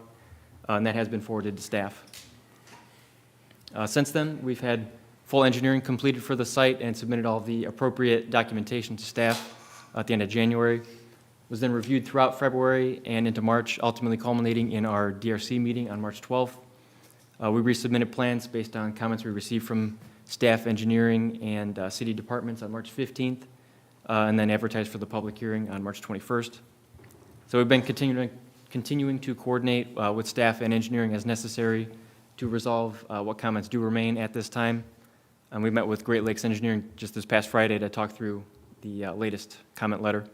Speaker 15: and that has been forwarded to staff. Since then, we've had full engineering completed for the site and submitted all the appropriate documentation to staff at the end of January. It was then reviewed throughout February and into March, ultimately culminating in our DRC meeting on March 12th. We resubmitted plans based on comments we received from staff, engineering, and city departments on March 15th, and then advertised for the public hearing on March 21st. So we've been continuing to coordinate with staff and engineering as necessary to resolve what comments do remain at this time. And we met with Great Lakes Engineering just this past Friday to talk through the latest comment letter.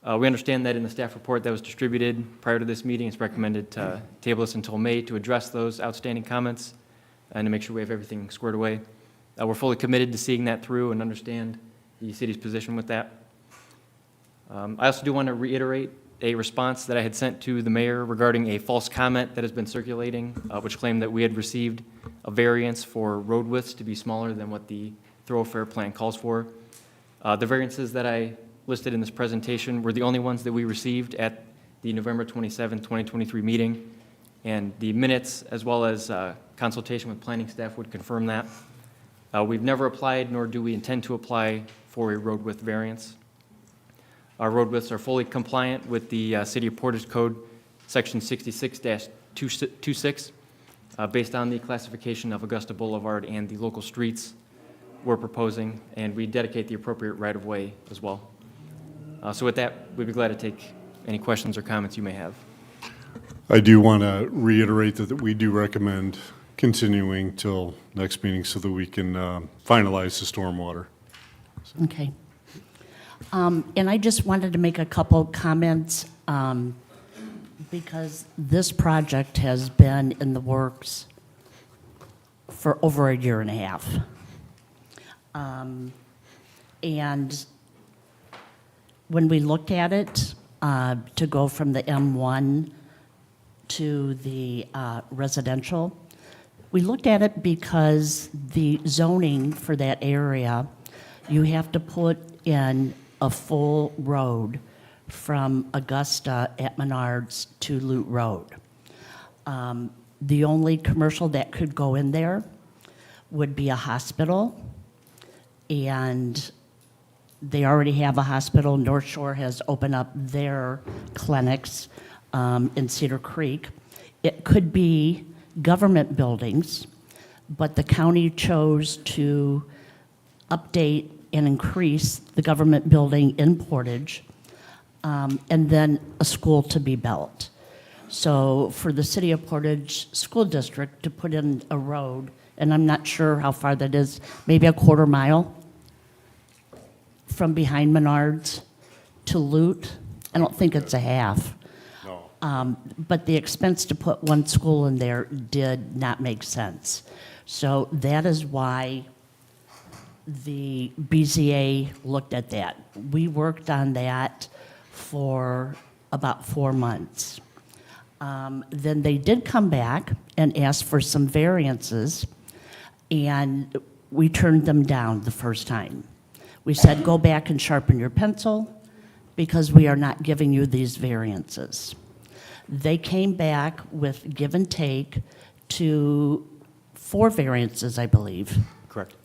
Speaker 15: We understand that in the staff report that was distributed prior to this meeting, it's recommended to table this until May to address those outstanding comments and to make sure we have everything squared away. We're fully committed to seeing that through and understand the city's position with that. I also do want to reiterate a response that I had sent to the mayor regarding a false comment that has been circulating, which claimed that we had received a variance for road widths to be smaller than what the thoroughfare plan calls for. The variances that I listed in this presentation were the only ones that we received at the November 27, 2023 meeting, and the minutes as well as consultation with planning staff would confirm that. We've never applied, nor do we intend to apply for a road width variance. Our road widths are fully compliant with the City of Portage Code, Section 66-26, based on the classification of Augusta Boulevard and the local streets we're proposing, and we dedicate the appropriate right-of-way as well. So with that, we'd be glad to take any questions or comments you may have.
Speaker 2: I do want to reiterate that we do recommend continuing till next meeting so that we can finalize the stormwater.
Speaker 1: Okay. And I just wanted to make a couple comments because this project has been in the works for over a year and a half. And when we looked at it, to go from the M1 to the residential, we looked at it because the zoning for that area, you have to put in a full road from Augusta at Menards to Lute Road. The only commercial that could go in there would be a hospital, and they already have a hospital. North Shore has opened up their clinics in Cedar Creek. It could be government buildings, but the county chose to update and increase the government building in Portage, and then a school to be built. So for the City of Portage School District to put in a road, and I'm not sure how far that is, maybe a quarter mile from behind Menards to Lute. I don't think it's a half.
Speaker 2: No.
Speaker 1: But the expense to put one school in there did not make sense. So that is why the BZA looked at that. We worked on that for about 4 months. Then they did come back and ask for some variances, and we turned them down the first time. We said, go back and sharpen your pencil, because we are not giving you these variances. They came back with give and take to 4 variances, I believe,
Speaker 15: Correct.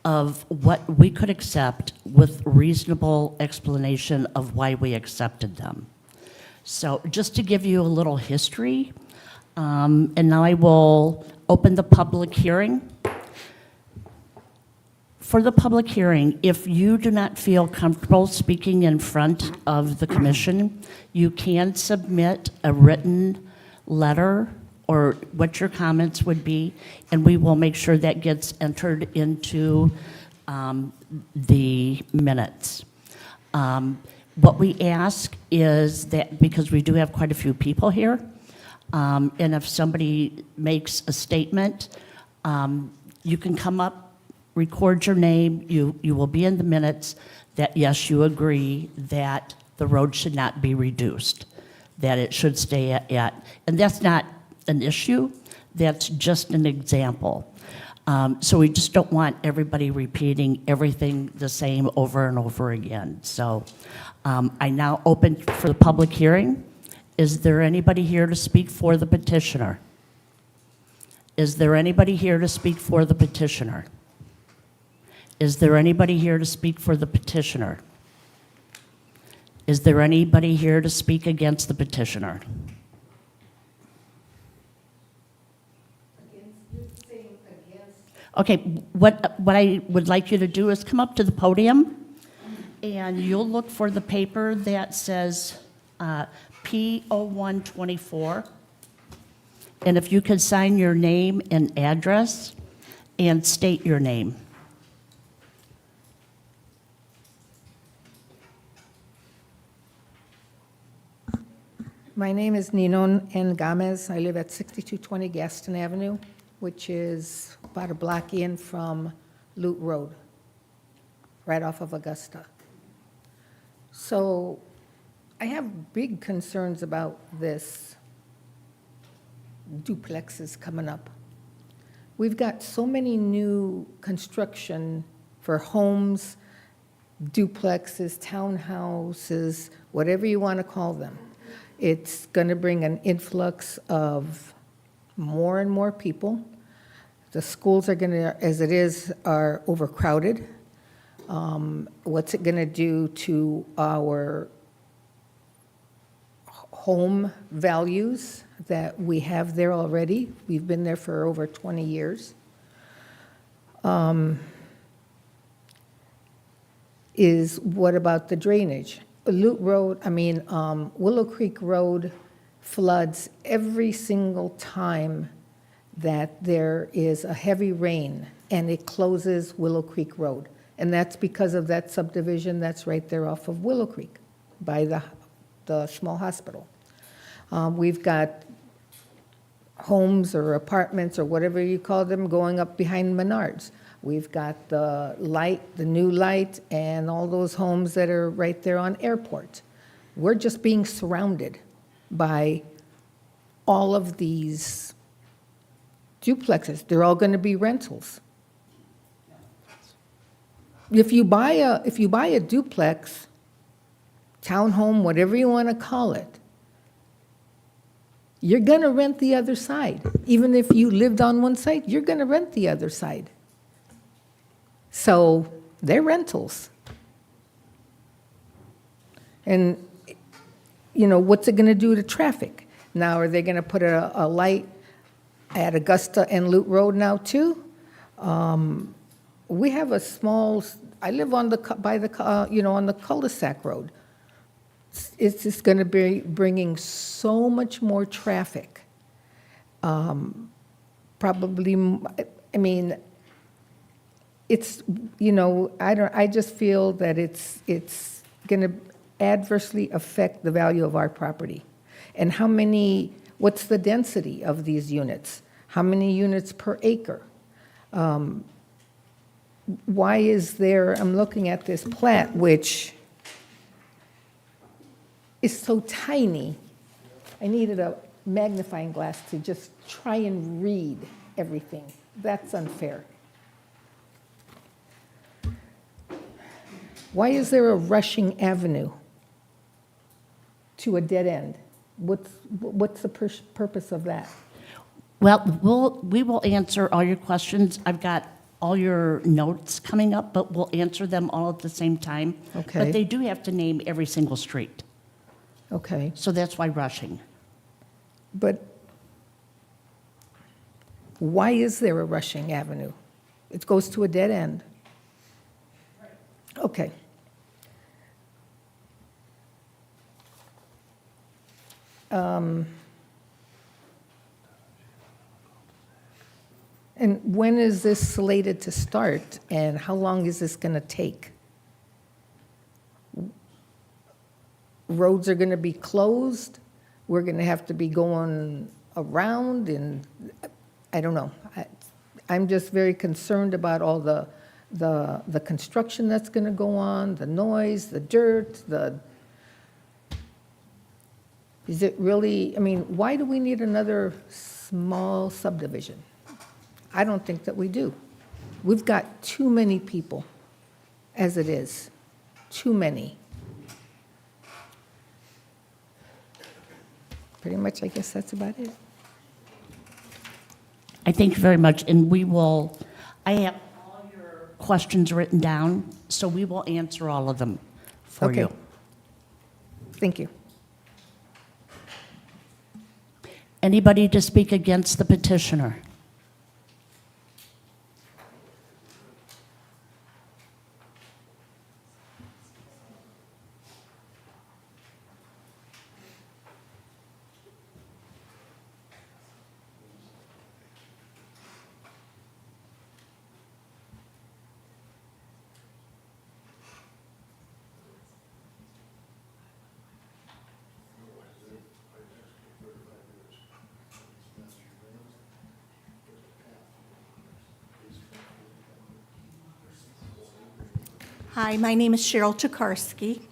Speaker 1: of what we could accept with reasonable explanation of why we accepted them. So just to give you a little history, and now I will open the public hearing. For the public hearing, if you do not feel comfortable speaking in front of the commission, you can submit a written letter or what your comments would be, and we will make sure that gets entered into the minutes. What we ask is that, because we do have quite a few people here, and if somebody makes a statement, you can come up, record your name, you will be in the minutes that, yes, you agree that the road should not be reduced, that it should stay at, and that's not an issue, that's just an example. So we just don't want everybody repeating everything the same over and over again. So I now open for the public hearing. Is there anybody here to speak for the petitioner? Is there anybody here to speak for the petitioner? Is there anybody here to speak for the petitioner? Is there anybody here to speak against the petitioner? Okay, what I would like you to do is come up to the podium, and you'll look for the paper that says P0124. And if you could sign your name and address and state your name.
Speaker 16: My name is Ninon N. Gomez. I live at 6220 Gaston Avenue, which is about a block in from Lute Road, right off of Augusta. So I have big concerns about this duplexes coming up. We've got so many new construction for homes, duplexes, townhouses, whatever you want to call them. It's going to bring an influx of more and more people. The schools are going to, as it is, are overcrowded. What's it going to do to our home values that we have there already? We've been there for over 20 years. What about the drainage? Lute Road, Willow Creek Road floods every single time that there is a heavy rain, and it closes Willow Creek Road. And that's because of that subdivision that's right there off of Willow Creek by the small hospital. We've got homes or apartments or whatever you call them going up behind Menards. We've got the light, the new light, and all those homes that are right there on Airport. We're just being surrounded by all of these duplexes. They're all going to be rentals. If you buy a duplex, townhome, whatever you want to call it, you're going to rent the other side. Even if you lived on one side, you're going to rent the other side. So they're rentals. And, what's it going to do to traffic? Now, are they going to put a light at Augusta and Lute Road now, too? We have a small, I live on on the cul-de-sac road. It's just going to be bringing so much more traffic. Probably, it's, I just feel that it's going to adversely affect the value of our property. And what's the density of these units? How many units per acre? why is there, I'm looking at this plat, which is so tiny. I needed a magnifying glass to just try and read everything. That's unfair. Why is there a rushing avenue to a dead end? What's the purpose of that?
Speaker 1: Well, we will answer all your questions. I've got all your notes coming up, but we'll answer them all at the same time.
Speaker 16: Okay.
Speaker 1: But they do have to name every single street,
Speaker 16: Okay,
Speaker 1: so that's why rushing.
Speaker 16: but why is there a rushing avenue? It goes to a dead end. Okay. And when is this slated to start, and how long is this going to take? Roads are going to be closed? We're going to have to be going around, and I don't know. I'm just very concerned about all the construction that's going to go on, the noise, the dirt, is it really, I mean, why do we need another small subdivision? I don't think that we do. We've got too many people as it is, too many. Pretty much, I guess that's about it.
Speaker 1: I thank you very much, and I have all your questions written down, so we will answer all of them for you.
Speaker 16: Okay. Thank you.
Speaker 1: Anybody to speak against the petitioner?
Speaker 17: Hi, my name is Cheryl Tokarski,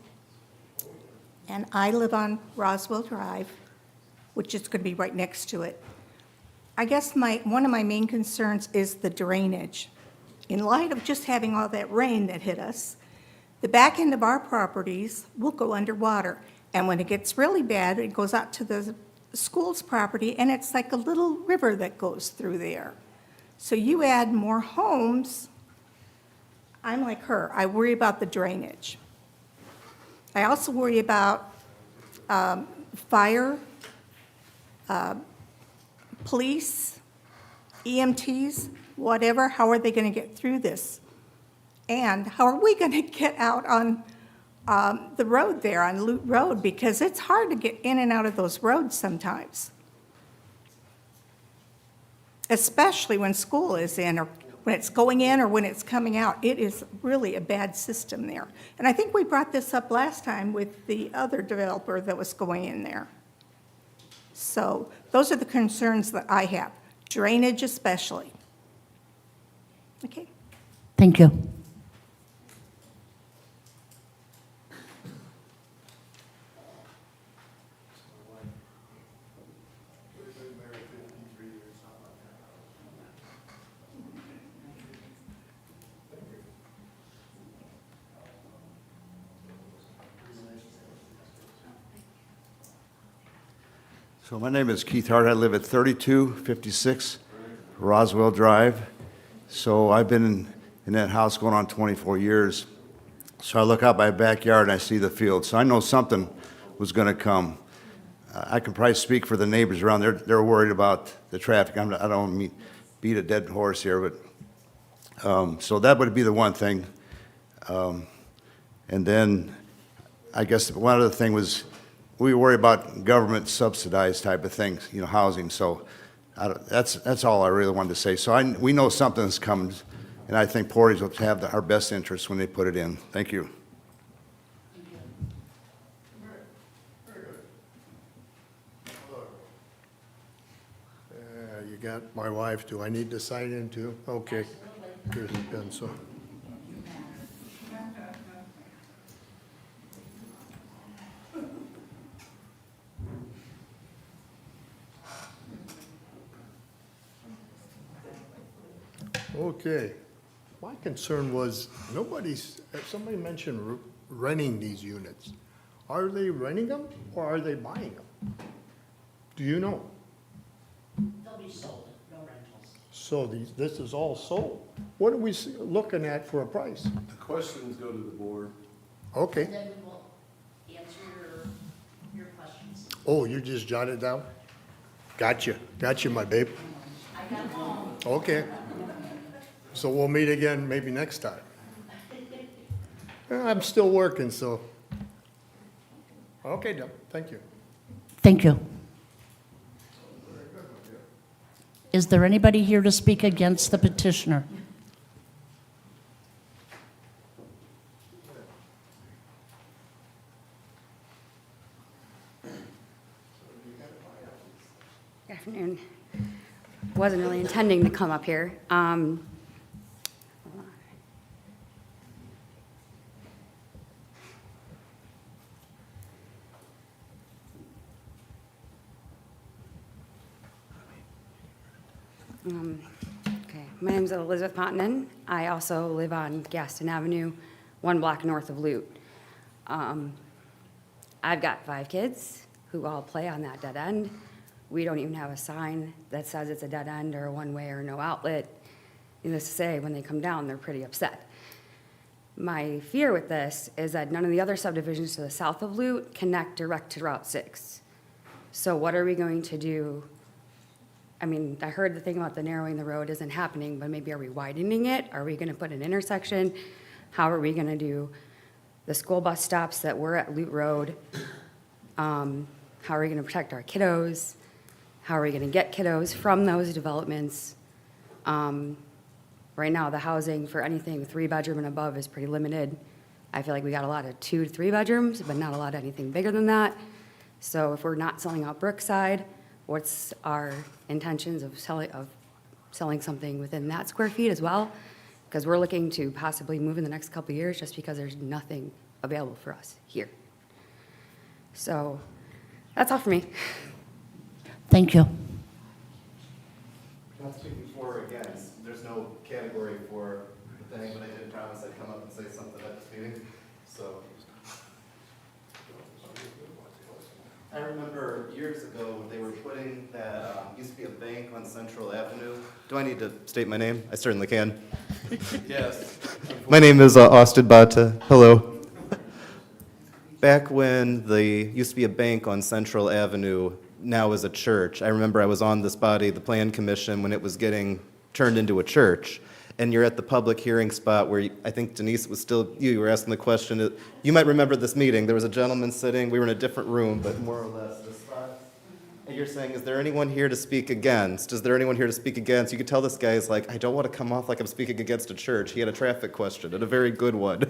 Speaker 17: and I live on Roswell Drive, which is going to be right next to it. I guess one of my main concerns is the drainage. In light of just having all that rain that hit us, the back end of our properties will go underwater. And when it gets really bad, it goes out to the school's property, and it's like a little river that goes through there. So you add more homes, I'm like her. I worry about the drainage. I also worry about fire, police, EMTs, whatever. How are they going to get through this? And how are we going to get out on the road there, on Loot Road? Because it's hard to get in and out of those roads sometimes, especially when school is in, or when it's going in, or when it's coming out. It is really a bad system there. And I think we brought this up last time with the other developer that was going in there. So those are the concerns that I have, drainage especially. Okay.
Speaker 1: Thank you.
Speaker 18: So my name is Keith Hart. I live at 3256 Roswell Drive. So I've been in that house going on 24 years. So I look out my backyard and I see the field. So I know something was going to come. I can probably speak for the neighbors around there. They're worried about the traffic. I don't beat a dead horse here, but so that would be the one thing. And then I guess one other thing was, we worry about government subsidized type of things, housing. So that's all I really wanted to say. So we know something's coming, and I think Portage will have our best interests when they put it in. Thank you.
Speaker 19: You got my wife. Do I need to sign in too? Okay. Here's the pen, so. Okay. My concern was, somebody mentioned renting these units. Are they renting them or are they buying them? Do you know?
Speaker 1: They'll be sold, no rentals.
Speaker 19: So this is all sold. What are we looking at for a price?
Speaker 8: The questions go to the board.
Speaker 19: Okay.
Speaker 1: And then we will answer your questions.
Speaker 19: Oh, you just jotted it down? Gotcha, my babe.
Speaker 1: I got home.
Speaker 19: Okay. So we'll meet again maybe next time. I'm still working, so. Okay, Doug, thank you.
Speaker 1: Thank you. Is there anybody here to speak against the petitioner?
Speaker 20: Good afternoon. Wasn't really intending to come up here. Okay, my name is Elizabeth Pontonen. I also live on Gaston Avenue, 1 block north of Lute. I've got 5 kids who all play on that dead end. We don't even have a sign that says it's a dead end or a one-way or no outlet. Needless to say, when they come down, they're pretty upset. My fear with this is that none of the other subdivisions to the south of Lute connect direct to Route 6. So what are we going to do? I mean, I heard the thing about the narrowing the road isn't happening, but maybe are we widening it? Are we going to put an intersection? How are we going to do the school bus stops that were at Lute Road? How are we going to protect our kiddos? How are we going to get kiddos from those developments? Right now, the housing for anything 3-bedroom and above is pretty limited. I feel like we got a lot of 2 to 3 bedrooms, but not a lot of anything bigger than that. So if we're not selling out Brookside, what's our intentions of selling something within that square feet as well? Because we're looking to possibly move in the next couple of years just because there's nothing available for us here. So that's all for me.
Speaker 1: Thank you.
Speaker 5: Not speaking for or against, there's no category for the thing, but I did promise I'd come up and say something at this meeting, so. I remember years ago, they were putting that, used to be a bank on Central Avenue. Do I need to state my name? I certainly can.
Speaker 8: Yes.
Speaker 5: My name is Austin Bata. Hello. Back when there used to be a bank on Central Avenue, now is a church. I remember I was on this body, the Plan Commission, when it was getting turned into a church. And you're at the public hearing spot where I think Denise was still, you were asking the question. You might remember this meeting. There was a gentleman sitting, we were in a different room, but more or less this spot. And you're saying, is there anyone here to speak against? Is there anyone here to speak against? You could tell this guy is like, I don't want to come off like I'm speaking against a church. He had a traffic question, and a very good one.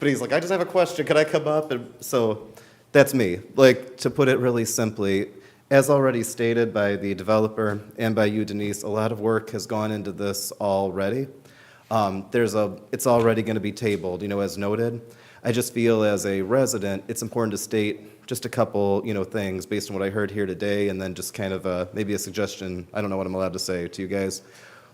Speaker 5: But he's like, I just have a question. Can I come up? And so that's me. Like, to put it really simply, as already stated by the developer and by you, Denise, a lot of work has gone into this already. It's already going to be tabled, as noted. I just feel as a resident, it's important to state just a couple, things based on what I heard here today, and then just kind of maybe a suggestion. I don't know what I'm allowed to say to you guys.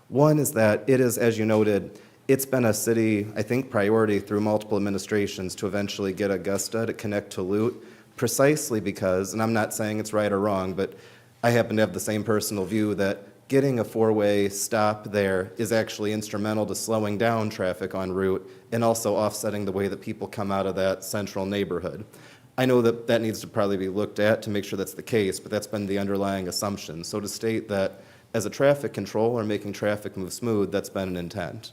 Speaker 5: One is that it is, as you noted, it's been a city, I think, priority through multiple administrations to eventually get Augusta to connect to Lute, precisely because, and I'm not saying it's right or wrong, but I happen to have the same personal view that getting a 4-way stop there is actually instrumental to slowing down traffic en route and also offsetting the way that people come out of that central neighborhood. I know that that needs to probably be looked at to make sure that's the case, but that's been the underlying assumption. So to state that as a traffic controller making traffic move smooth, that's been an intent.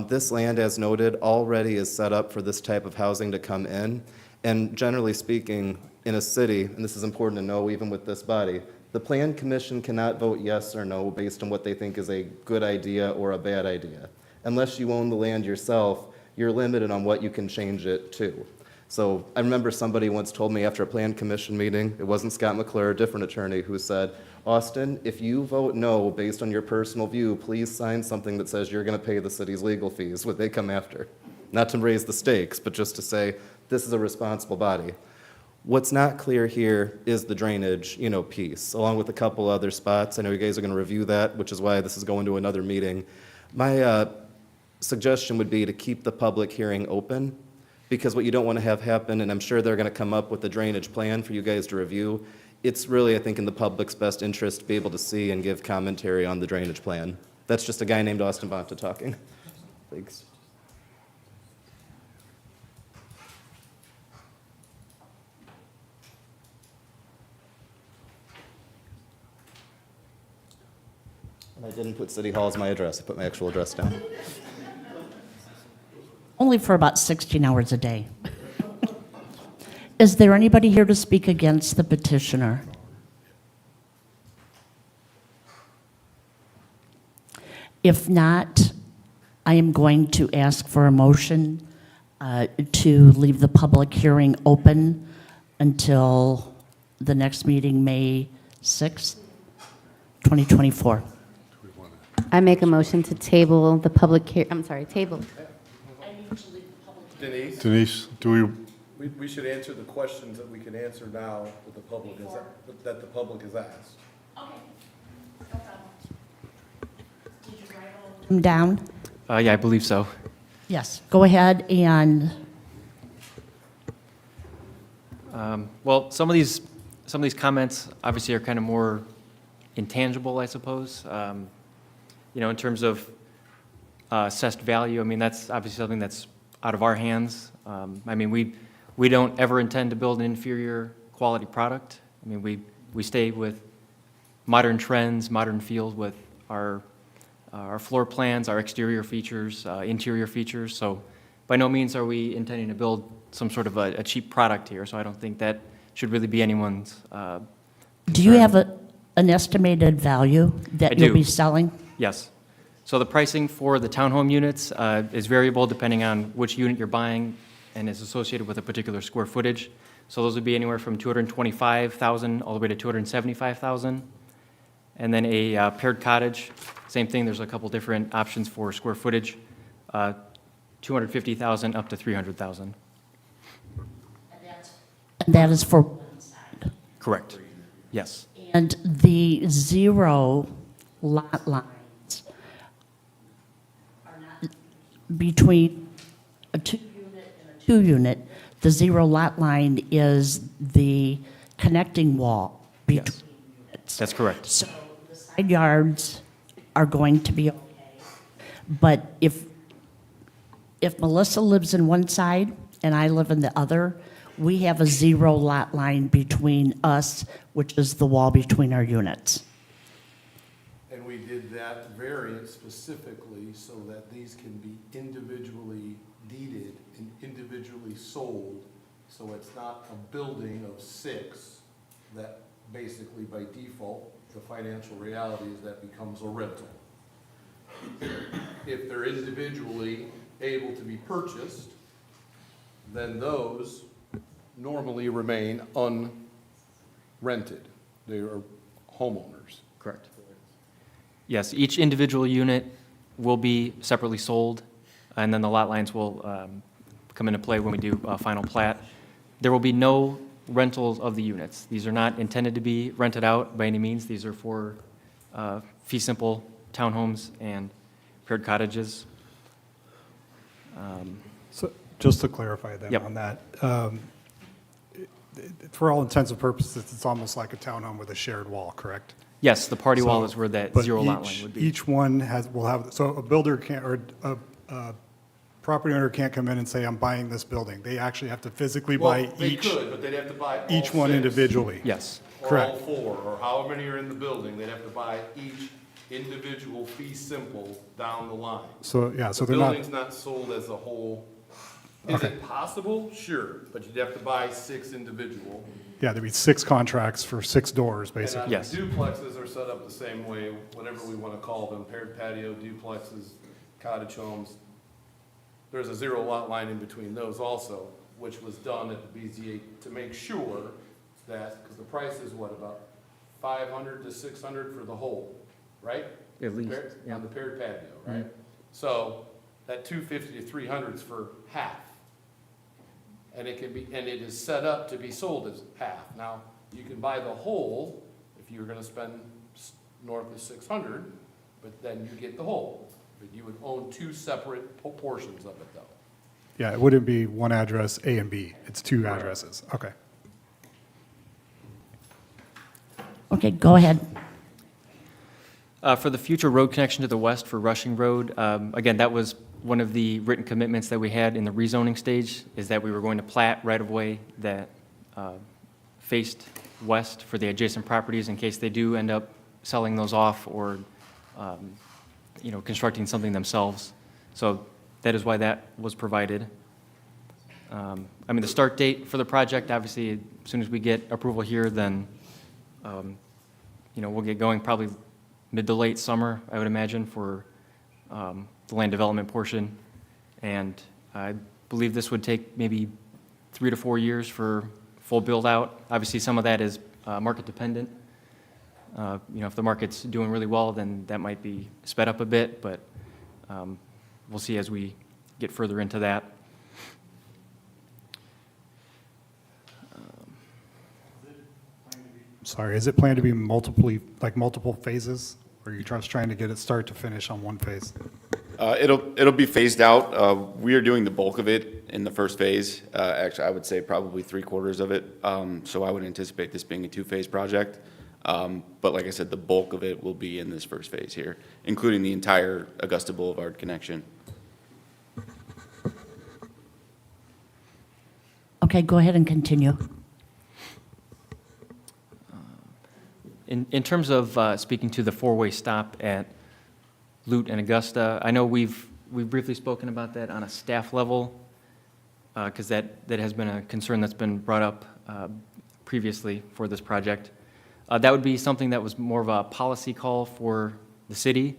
Speaker 5: This land, as noted, already is set up for this type of housing to come in. And generally speaking, in a city, and this is important to know even with this body, the Plan Commission cannot vote yes or no based on what they think is a good idea or a bad idea. Unless you own the land yourself, you're limited on what you can change it to. So I remember somebody once told me after a Plan Commission meeting, it wasn't Scott McClure, a different attorney, who said, Austin, if you vote no based on your personal view, please sign something that says you're going to pay the city's legal fees when they come after. Not to raise the stakes, but just to say this is a responsible body. What's not clear here is the drainage, piece, along with a couple other spots. I know you guys are going to review that, which is why this is going to another meeting.
Speaker 21: My suggestion would be to keep the public hearing open, because what you don't want to have happen, and I'm sure they're going to come up with a drainage plan for you guys to review, it's really, I think, in the public's best interest to be able to see and give commentary on the drainage plan. That's just a guy named Austin Bonta talking. Thanks. And I didn't put City Hall as my address. I put my actual address down.
Speaker 1: Only for about 16 hours a day. Is there anybody here to speak against the petitioner? If not, I am going to ask for a motion to leave the public hearing open until the next meeting, May 6th, 2024.
Speaker 6: I make a motion to table the public table.
Speaker 2: Denise,
Speaker 8: We should answer the questions that we can answer now that the public has asked.
Speaker 1: Down?
Speaker 15: Yeah, I believe so.
Speaker 1: Yes, go ahead and,
Speaker 15: Well, some of these comments obviously are kind of more intangible, I suppose. In terms of assessed value, I mean, that's obviously something that's out of our hands. I mean, we don't ever intend to build an inferior quality product. I mean, we stay with modern trends, modern feels with our floor plans, our exterior features, interior features. So by no means are we intending to build some sort of a cheap product here. So I don't think that should really be anyone's
Speaker 1: do you have an estimated value that
Speaker 15: I
Speaker 1: you'll
Speaker 15: do.
Speaker 1: be selling?
Speaker 15: Yes. So the pricing for the townhome units is variable depending on which unit you're buying and is associated with a particular square footage. So those would be anywhere from $225,000 all the way to $275,000. And then a paired cottage, same thing. There's a couple different options for square footage, $250,000 up to $300,000.
Speaker 1: And that is for one side.
Speaker 15: Correct. Yes.
Speaker 1: And the zero lot lines are not between a 2-unit and a 2-unit. The zero lot line is the connecting wall between units.
Speaker 15: That's correct.
Speaker 1: So the side yards are going to be okay. But if Melissa lives in one side and I live in the other, we have a zero lot line between us, which is the wall between our units.
Speaker 8: And we did that variance specifically so that these can be individually deeded and individually sold. So it's not a building of 6 that basically by default, the financial reality is that becomes a rental. If they're individually able to be purchased, then those normally remain unrented. They are homeowners.
Speaker 15: Correct. Yes, each individual unit will be separately sold, and then the lot lines will come into play when we do a final plat. There will be no rentals of the units. These are not intended to be rented out by any means. These are for fee simple townhomes and paired cottages.
Speaker 4: So just to clarify then
Speaker 15: Yep.
Speaker 4: on that, for all intents and purposes, it's almost like a townhome with a shared wall, correct?
Speaker 15: Yes, the party wall
Speaker 4: So-
Speaker 15: is where that
Speaker 4: but
Speaker 15: zero lot line would be.
Speaker 4: Each one will have, so a builder can't, or a property owner can't come in and say, I'm buying this building. They actually have to physically buy
Speaker 8: Well, they
Speaker 4: each,
Speaker 8: could, but they'd have to buy all
Speaker 4: each one
Speaker 8: 6.
Speaker 4: individually.
Speaker 15: Yes.
Speaker 8: Or all
Speaker 4: Correct.
Speaker 8: 4, or however many are in the building, they'd have to buy each individual fee simple down the line.
Speaker 4: So, yeah, so
Speaker 8: The
Speaker 4: they're not,
Speaker 8: building's not sold as a whole. Is
Speaker 4: Okay.
Speaker 8: it possible? Sure, but you'd have to buy 6 individual.
Speaker 4: yeah, there'd be 6 contracts for 6 doors, basically.
Speaker 15: Yes.
Speaker 8: And duplexes are set up the same way, whatever we want to call them, paired patio, duplexes, cottage homes. There's a zero lot line in between those also, which was done at the BZA to make sure that, because the price is what, about 500 to 600 for the whole, right?
Speaker 15: At least,
Speaker 8: Paired-
Speaker 15: yeah.
Speaker 8: On the paired patio, right? So that 250 to 300 is for half. And it can be, and it is set up to be sold as half. Now, you can buy the whole if you're gonna spend north of 600, but then you get the whole. But you would own two separate portions of it, though.
Speaker 4: Yeah, it wouldn't be one address, A and B. It's two addresses. Okay.
Speaker 1: Okay, go ahead.
Speaker 15: For the future road connection to the west for Rushing Road, again, that was one of the written commitments that we had in the rezoning stage, is that we were going to plat right-of-way that faced west for the adjacent properties in case they do end up selling those off or, constructing something themselves. So that is why that was provided. The start date for the project, obviously, as soon as we get approval here, then, we'll get going probably mid to late summer, I would imagine, for the land development portion. And I believe this would take maybe 3 to 4 years for full build-out. Obviously, some of that is market dependent. If the market's doing really well, then that might be sped up a bit, but we'll see as we get further into that.
Speaker 4: Sorry, is it planned to be multiple phases? Or are you just trying to get it start to finish on one phase?
Speaker 10: It'll be phased out. We are doing the bulk of it in the first phase. Actually, I would say probably 3/4 of it. So I would anticipate this being a 2-phase project. But like I said, the bulk of it will be in this first phase here, including the entire Augusta Boulevard connection.
Speaker 1: Okay, go ahead and continue.
Speaker 15: In terms of speaking to the four-way stop at Lute and Augusta, I know we've briefly spoken about that on a staff level, because that has been a concern that's been brought up previously for this project. That would be something that was more of a policy call for the city.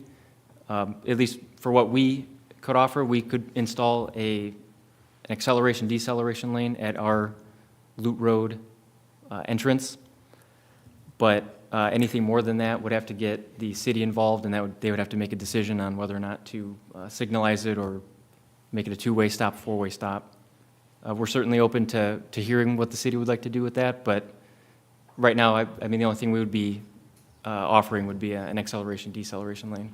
Speaker 15: At least for what we could offer, we could install an acceleration deceleration lane at our Lute Road entrance. But anything more than that would have to get the city involved, and they would have to make a decision on whether or not to signalize it or make it a 2-way stop, 4-way stop. We're certainly open to hearing what the city would like to do with that, but right now, the only thing we would be offering would be an acceleration deceleration lane.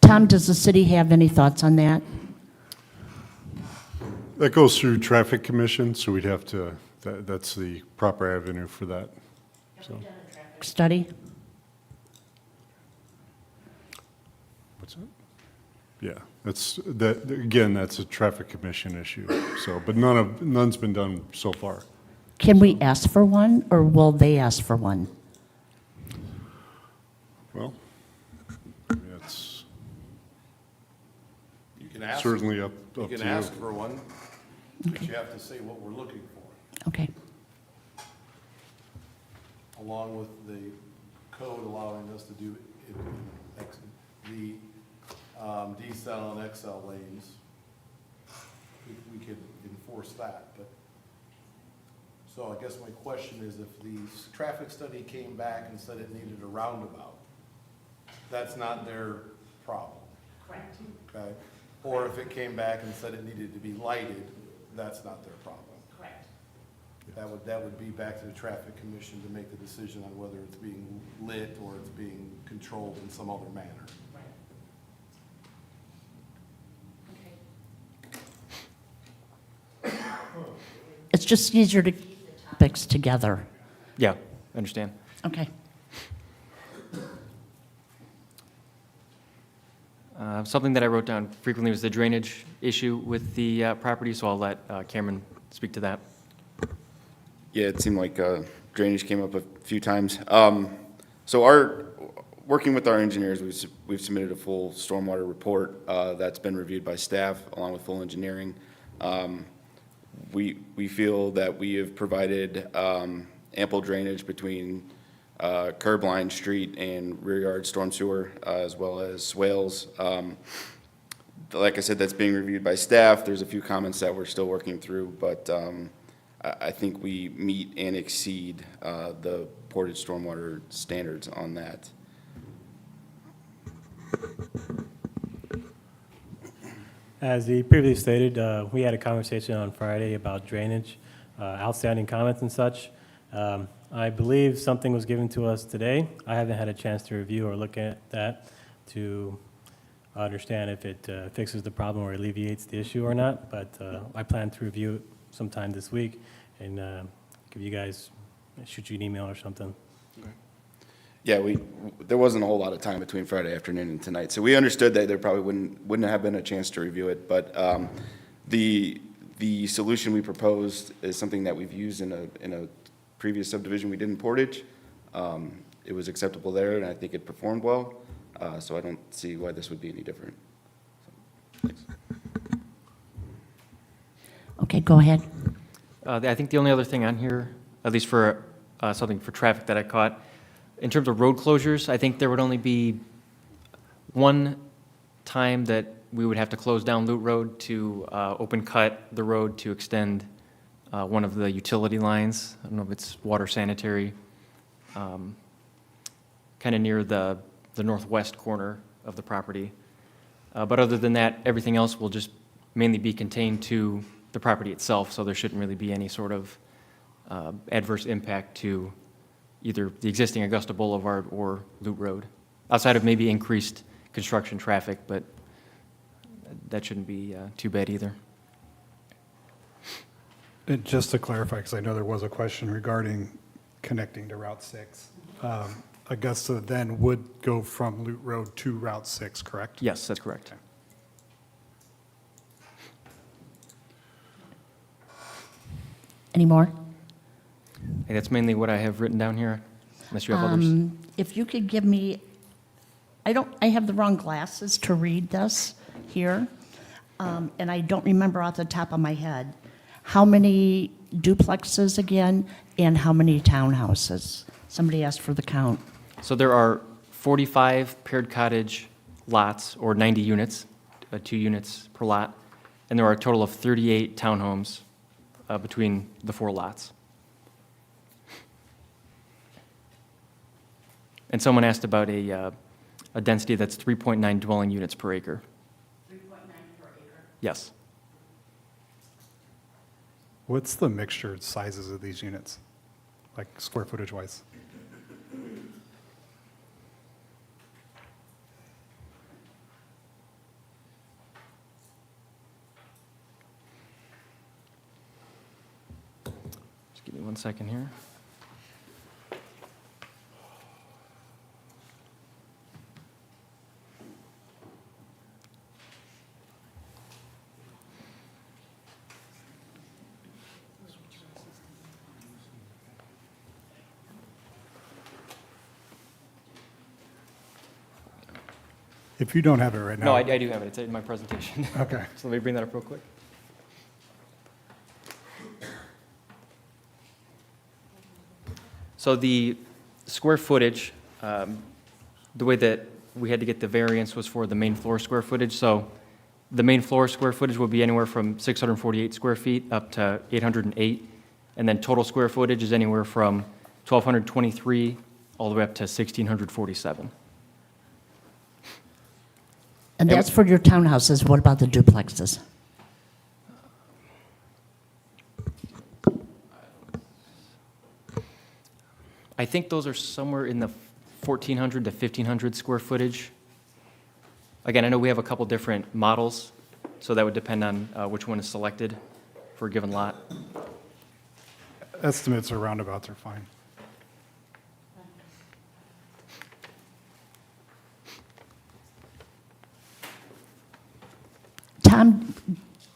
Speaker 1: Tom, does the city have any thoughts on that?
Speaker 2: That goes through Traffic Commission, so we'd have to, that's the proper avenue for that. So.
Speaker 1: Study?
Speaker 2: What's that? Yeah, again, that's a Traffic Commission issue, so, but none's been done so far.
Speaker 1: Can we ask for one, or will they ask for one?
Speaker 2: Well, it's
Speaker 8: You can ask.
Speaker 2: certainly up to you.
Speaker 8: You can ask for one, but you have to say what we're looking for,
Speaker 1: Okay.
Speaker 8: along with the code allowing us to do the decel and XL lanes. We could enforce that, but, so I guess my question is, if the traffic study came back and said it needed a roundabout, that's not their problem.
Speaker 1: Correct.
Speaker 8: Okay? Or if it came back and said it needed to be lighted, that's not their problem.
Speaker 1: Correct.
Speaker 8: That would be back to the Traffic Commission to make the decision on whether it's being lit or it's being controlled in some other manner.
Speaker 1: It's just easier to keep the topics together.
Speaker 15: Yeah, I understand.
Speaker 1: Okay.
Speaker 15: Something that I wrote down frequently was the drainage issue with the property, so I'll let Cameron speak to that.
Speaker 10: Yeah, it seemed like drainage came up a few times. So working with our engineers, we've submitted a full stormwater report that's been reviewed by staff along with full engineering. We feel that we have provided ample drainage between curb line, street, and rear yard storm sewer, as well as swales. Like I said, that's being reviewed by staff. There's a few comments that we're still working through, but I think we meet and exceed the ported stormwater standards on that.
Speaker 12: As he previously stated, we had a conversation on Friday about drainage, outstanding comments and such. I believe something was given to us today. I haven't had a chance to review or look at that to I understand if it fixes the problem or alleviates the issue or not, but I plan to review it sometime this week and give you guys, shoot you an email or something.
Speaker 10: Yeah, there wasn't a whole lot of time between Friday afternoon and tonight, so we understood that there probably wouldn't have been a chance to review it, but the solution we proposed is something that we've used in a previous subdivision we did in Portage. It was acceptable there, and I think it performed well, so I don't see why this would be any different. So, thanks.
Speaker 1: Okay, go ahead.
Speaker 15: I think the only other thing on here, at least for something for traffic that I caught, in terms of road closures, I think there would only be one time that we would have to close down Loot Road to open cut the road to extend one of the utility lines. I don't know if it's water sanitary, kind of near the northwest corner of the property. But other than that, everything else will just mainly be contained to the property itself, so there shouldn't really be any sort of adverse impact to either the existing Augusta Boulevard or Loop Road, outside of maybe increased construction traffic, but that shouldn't be too bad either.
Speaker 4: And just to clarify, because I know there was a question regarding connecting to Route 6, Augusta then would go from Loop Road to Route 6, correct?
Speaker 15: Yes, that's correct.
Speaker 1: Any more?
Speaker 15: Hey, that's mainly what I have written down here, unless you have others.
Speaker 1: If you could give me, I have the wrong glasses to read this here, and I don't remember off the top of my head. How many duplexes again, and how many townhouses? Somebody asked for the count.
Speaker 15: So there are 45 paired cottage lots, or 90 units, 2 units per lot, and there are a total of 38 townhomes between the 4 lots. And someone asked about a density that's 3.9 dwelling units per acre.
Speaker 1: 3.9 per acre?
Speaker 15: Yes.
Speaker 4: What's the mixture sizes of these units, like square footage wise?
Speaker 15: Just give me 1 second here.
Speaker 4: If you don't have it right now.
Speaker 15: No, I do have it. It's in my presentation.
Speaker 4: Okay.
Speaker 15: So let me bring that up real quick. So the square footage, the way that we had to get the variance was for the main floor square footage. So the main floor square footage will be anywhere from 648 square feet up to 808. And then total square footage is anywhere from 1,223 all the way up to 1,647.
Speaker 1: And that's for your townhouses. What about the duplexes?
Speaker 15: I think those are somewhere in the 1,400 to 1,500 square footage. Again, I know we have a couple different models, so that would depend on which one is selected for a given lot.
Speaker 4: Estimates or roundabouts are fine.
Speaker 1: Tom,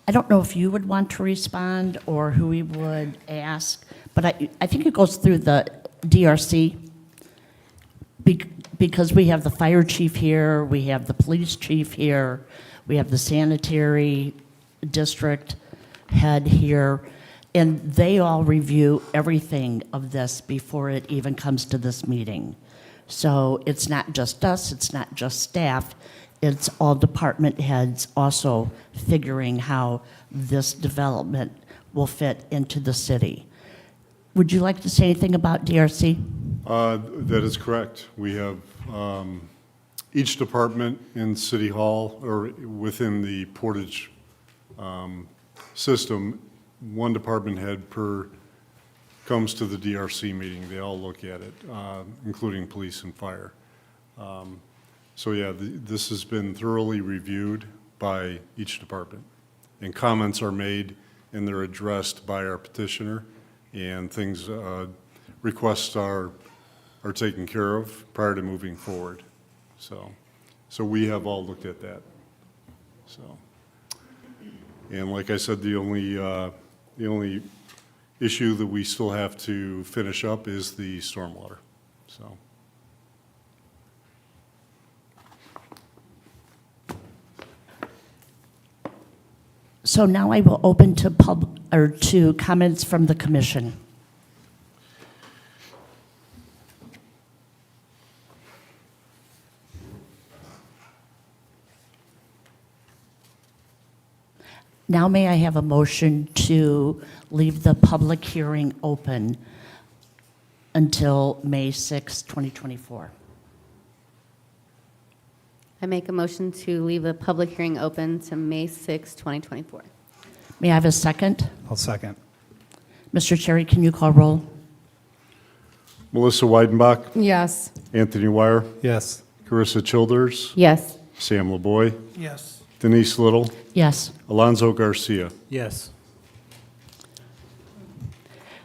Speaker 1: I don't know if you would want to respond or who we would ask, but I think it goes through the DRC because we have the fire chief here, we have the police chief here, we have the sanitary district head here, and they all review everything of this before it even comes to this meeting. So it's not just us, it's not just staff, it's all department heads also figuring how this development will fit into the city. Would you like to say anything about DRC?
Speaker 2: That is correct. We have each department in City Hall or within the Portage system, one department head comes to the DRC meeting. They all look at it, including police and fire. So yeah, this has been thoroughly reviewed by each department, and comments are made, and they're addressed by our petitioner, and things, requests are taken care of prior to moving forward. So we have all looked at that. So, and like I said, the only issue that we still have to finish up is the stormwater, so.
Speaker 1: So now I will open to to comments from the commission. Now may I have a motion to leave the public hearing open until May 6, 2024?
Speaker 6: I make a motion to leave the public hearing open to May 6, 2024.
Speaker 1: May I have a second?
Speaker 4: I'll second.
Speaker 1: Mr. Cherry, can you call roll?
Speaker 2: Melissa Weidenbach,
Speaker 7: Yes.
Speaker 2: Anthony Wire,
Speaker 4: Yes.
Speaker 2: Carissa Childers,
Speaker 6: Yes.
Speaker 2: Sam LaBoy,
Speaker 3: Yes.
Speaker 2: Denise Little,
Speaker 1: Yes.
Speaker 2: Alonzo Garcia.
Speaker 12: Yes.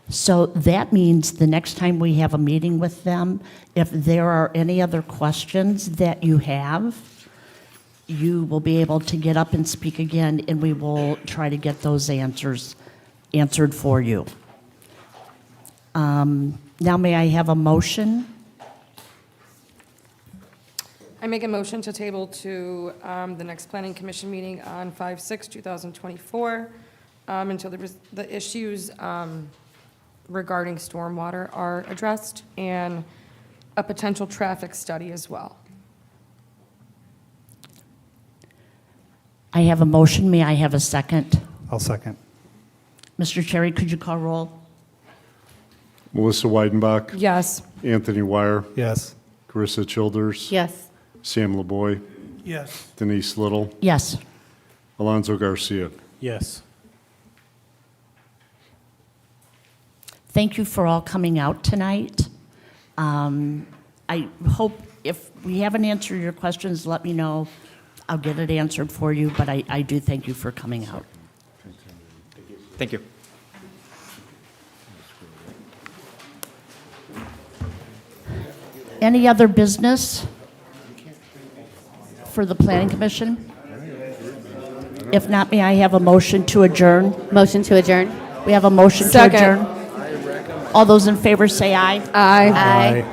Speaker 1: So that means the next time we have a meeting with them, if there are any other questions that you have, you will be able to get up and speak again, and we will try to get those answered for you. Now may I have a motion?
Speaker 7: I make a motion to table to the next Planning Commission meeting on 5/6/2024 until the issues regarding stormwater are addressed and a potential traffic study as well.
Speaker 1: I have a motion. May I have a second?
Speaker 4: I'll second.
Speaker 1: Mr. Cherry, could you call roll?
Speaker 2: Melissa Weidenbach,
Speaker 7: Yes.
Speaker 2: Anthony Wire,
Speaker 4: Yes.
Speaker 2: Carissa Childers,
Speaker 6: Yes.
Speaker 2: Sam LaBoy,
Speaker 3: Yes.
Speaker 2: Denise Little,
Speaker 1: Yes.
Speaker 2: Alonzo Garcia.
Speaker 12: Yes.
Speaker 1: Thank you for all coming out tonight. I hope if we haven't answered your questions, let me know. I'll get it answered for you, but I do thank you for coming out.
Speaker 15: Thank you.
Speaker 1: Any other business for the Planning Commission? If not, may I have a motion to adjourn?
Speaker 6: Motion to adjourn?
Speaker 1: We have a motion to
Speaker 7: Second.
Speaker 1: adjourn. All those in favor say aye.
Speaker 7: Aye.
Speaker 6: Aye.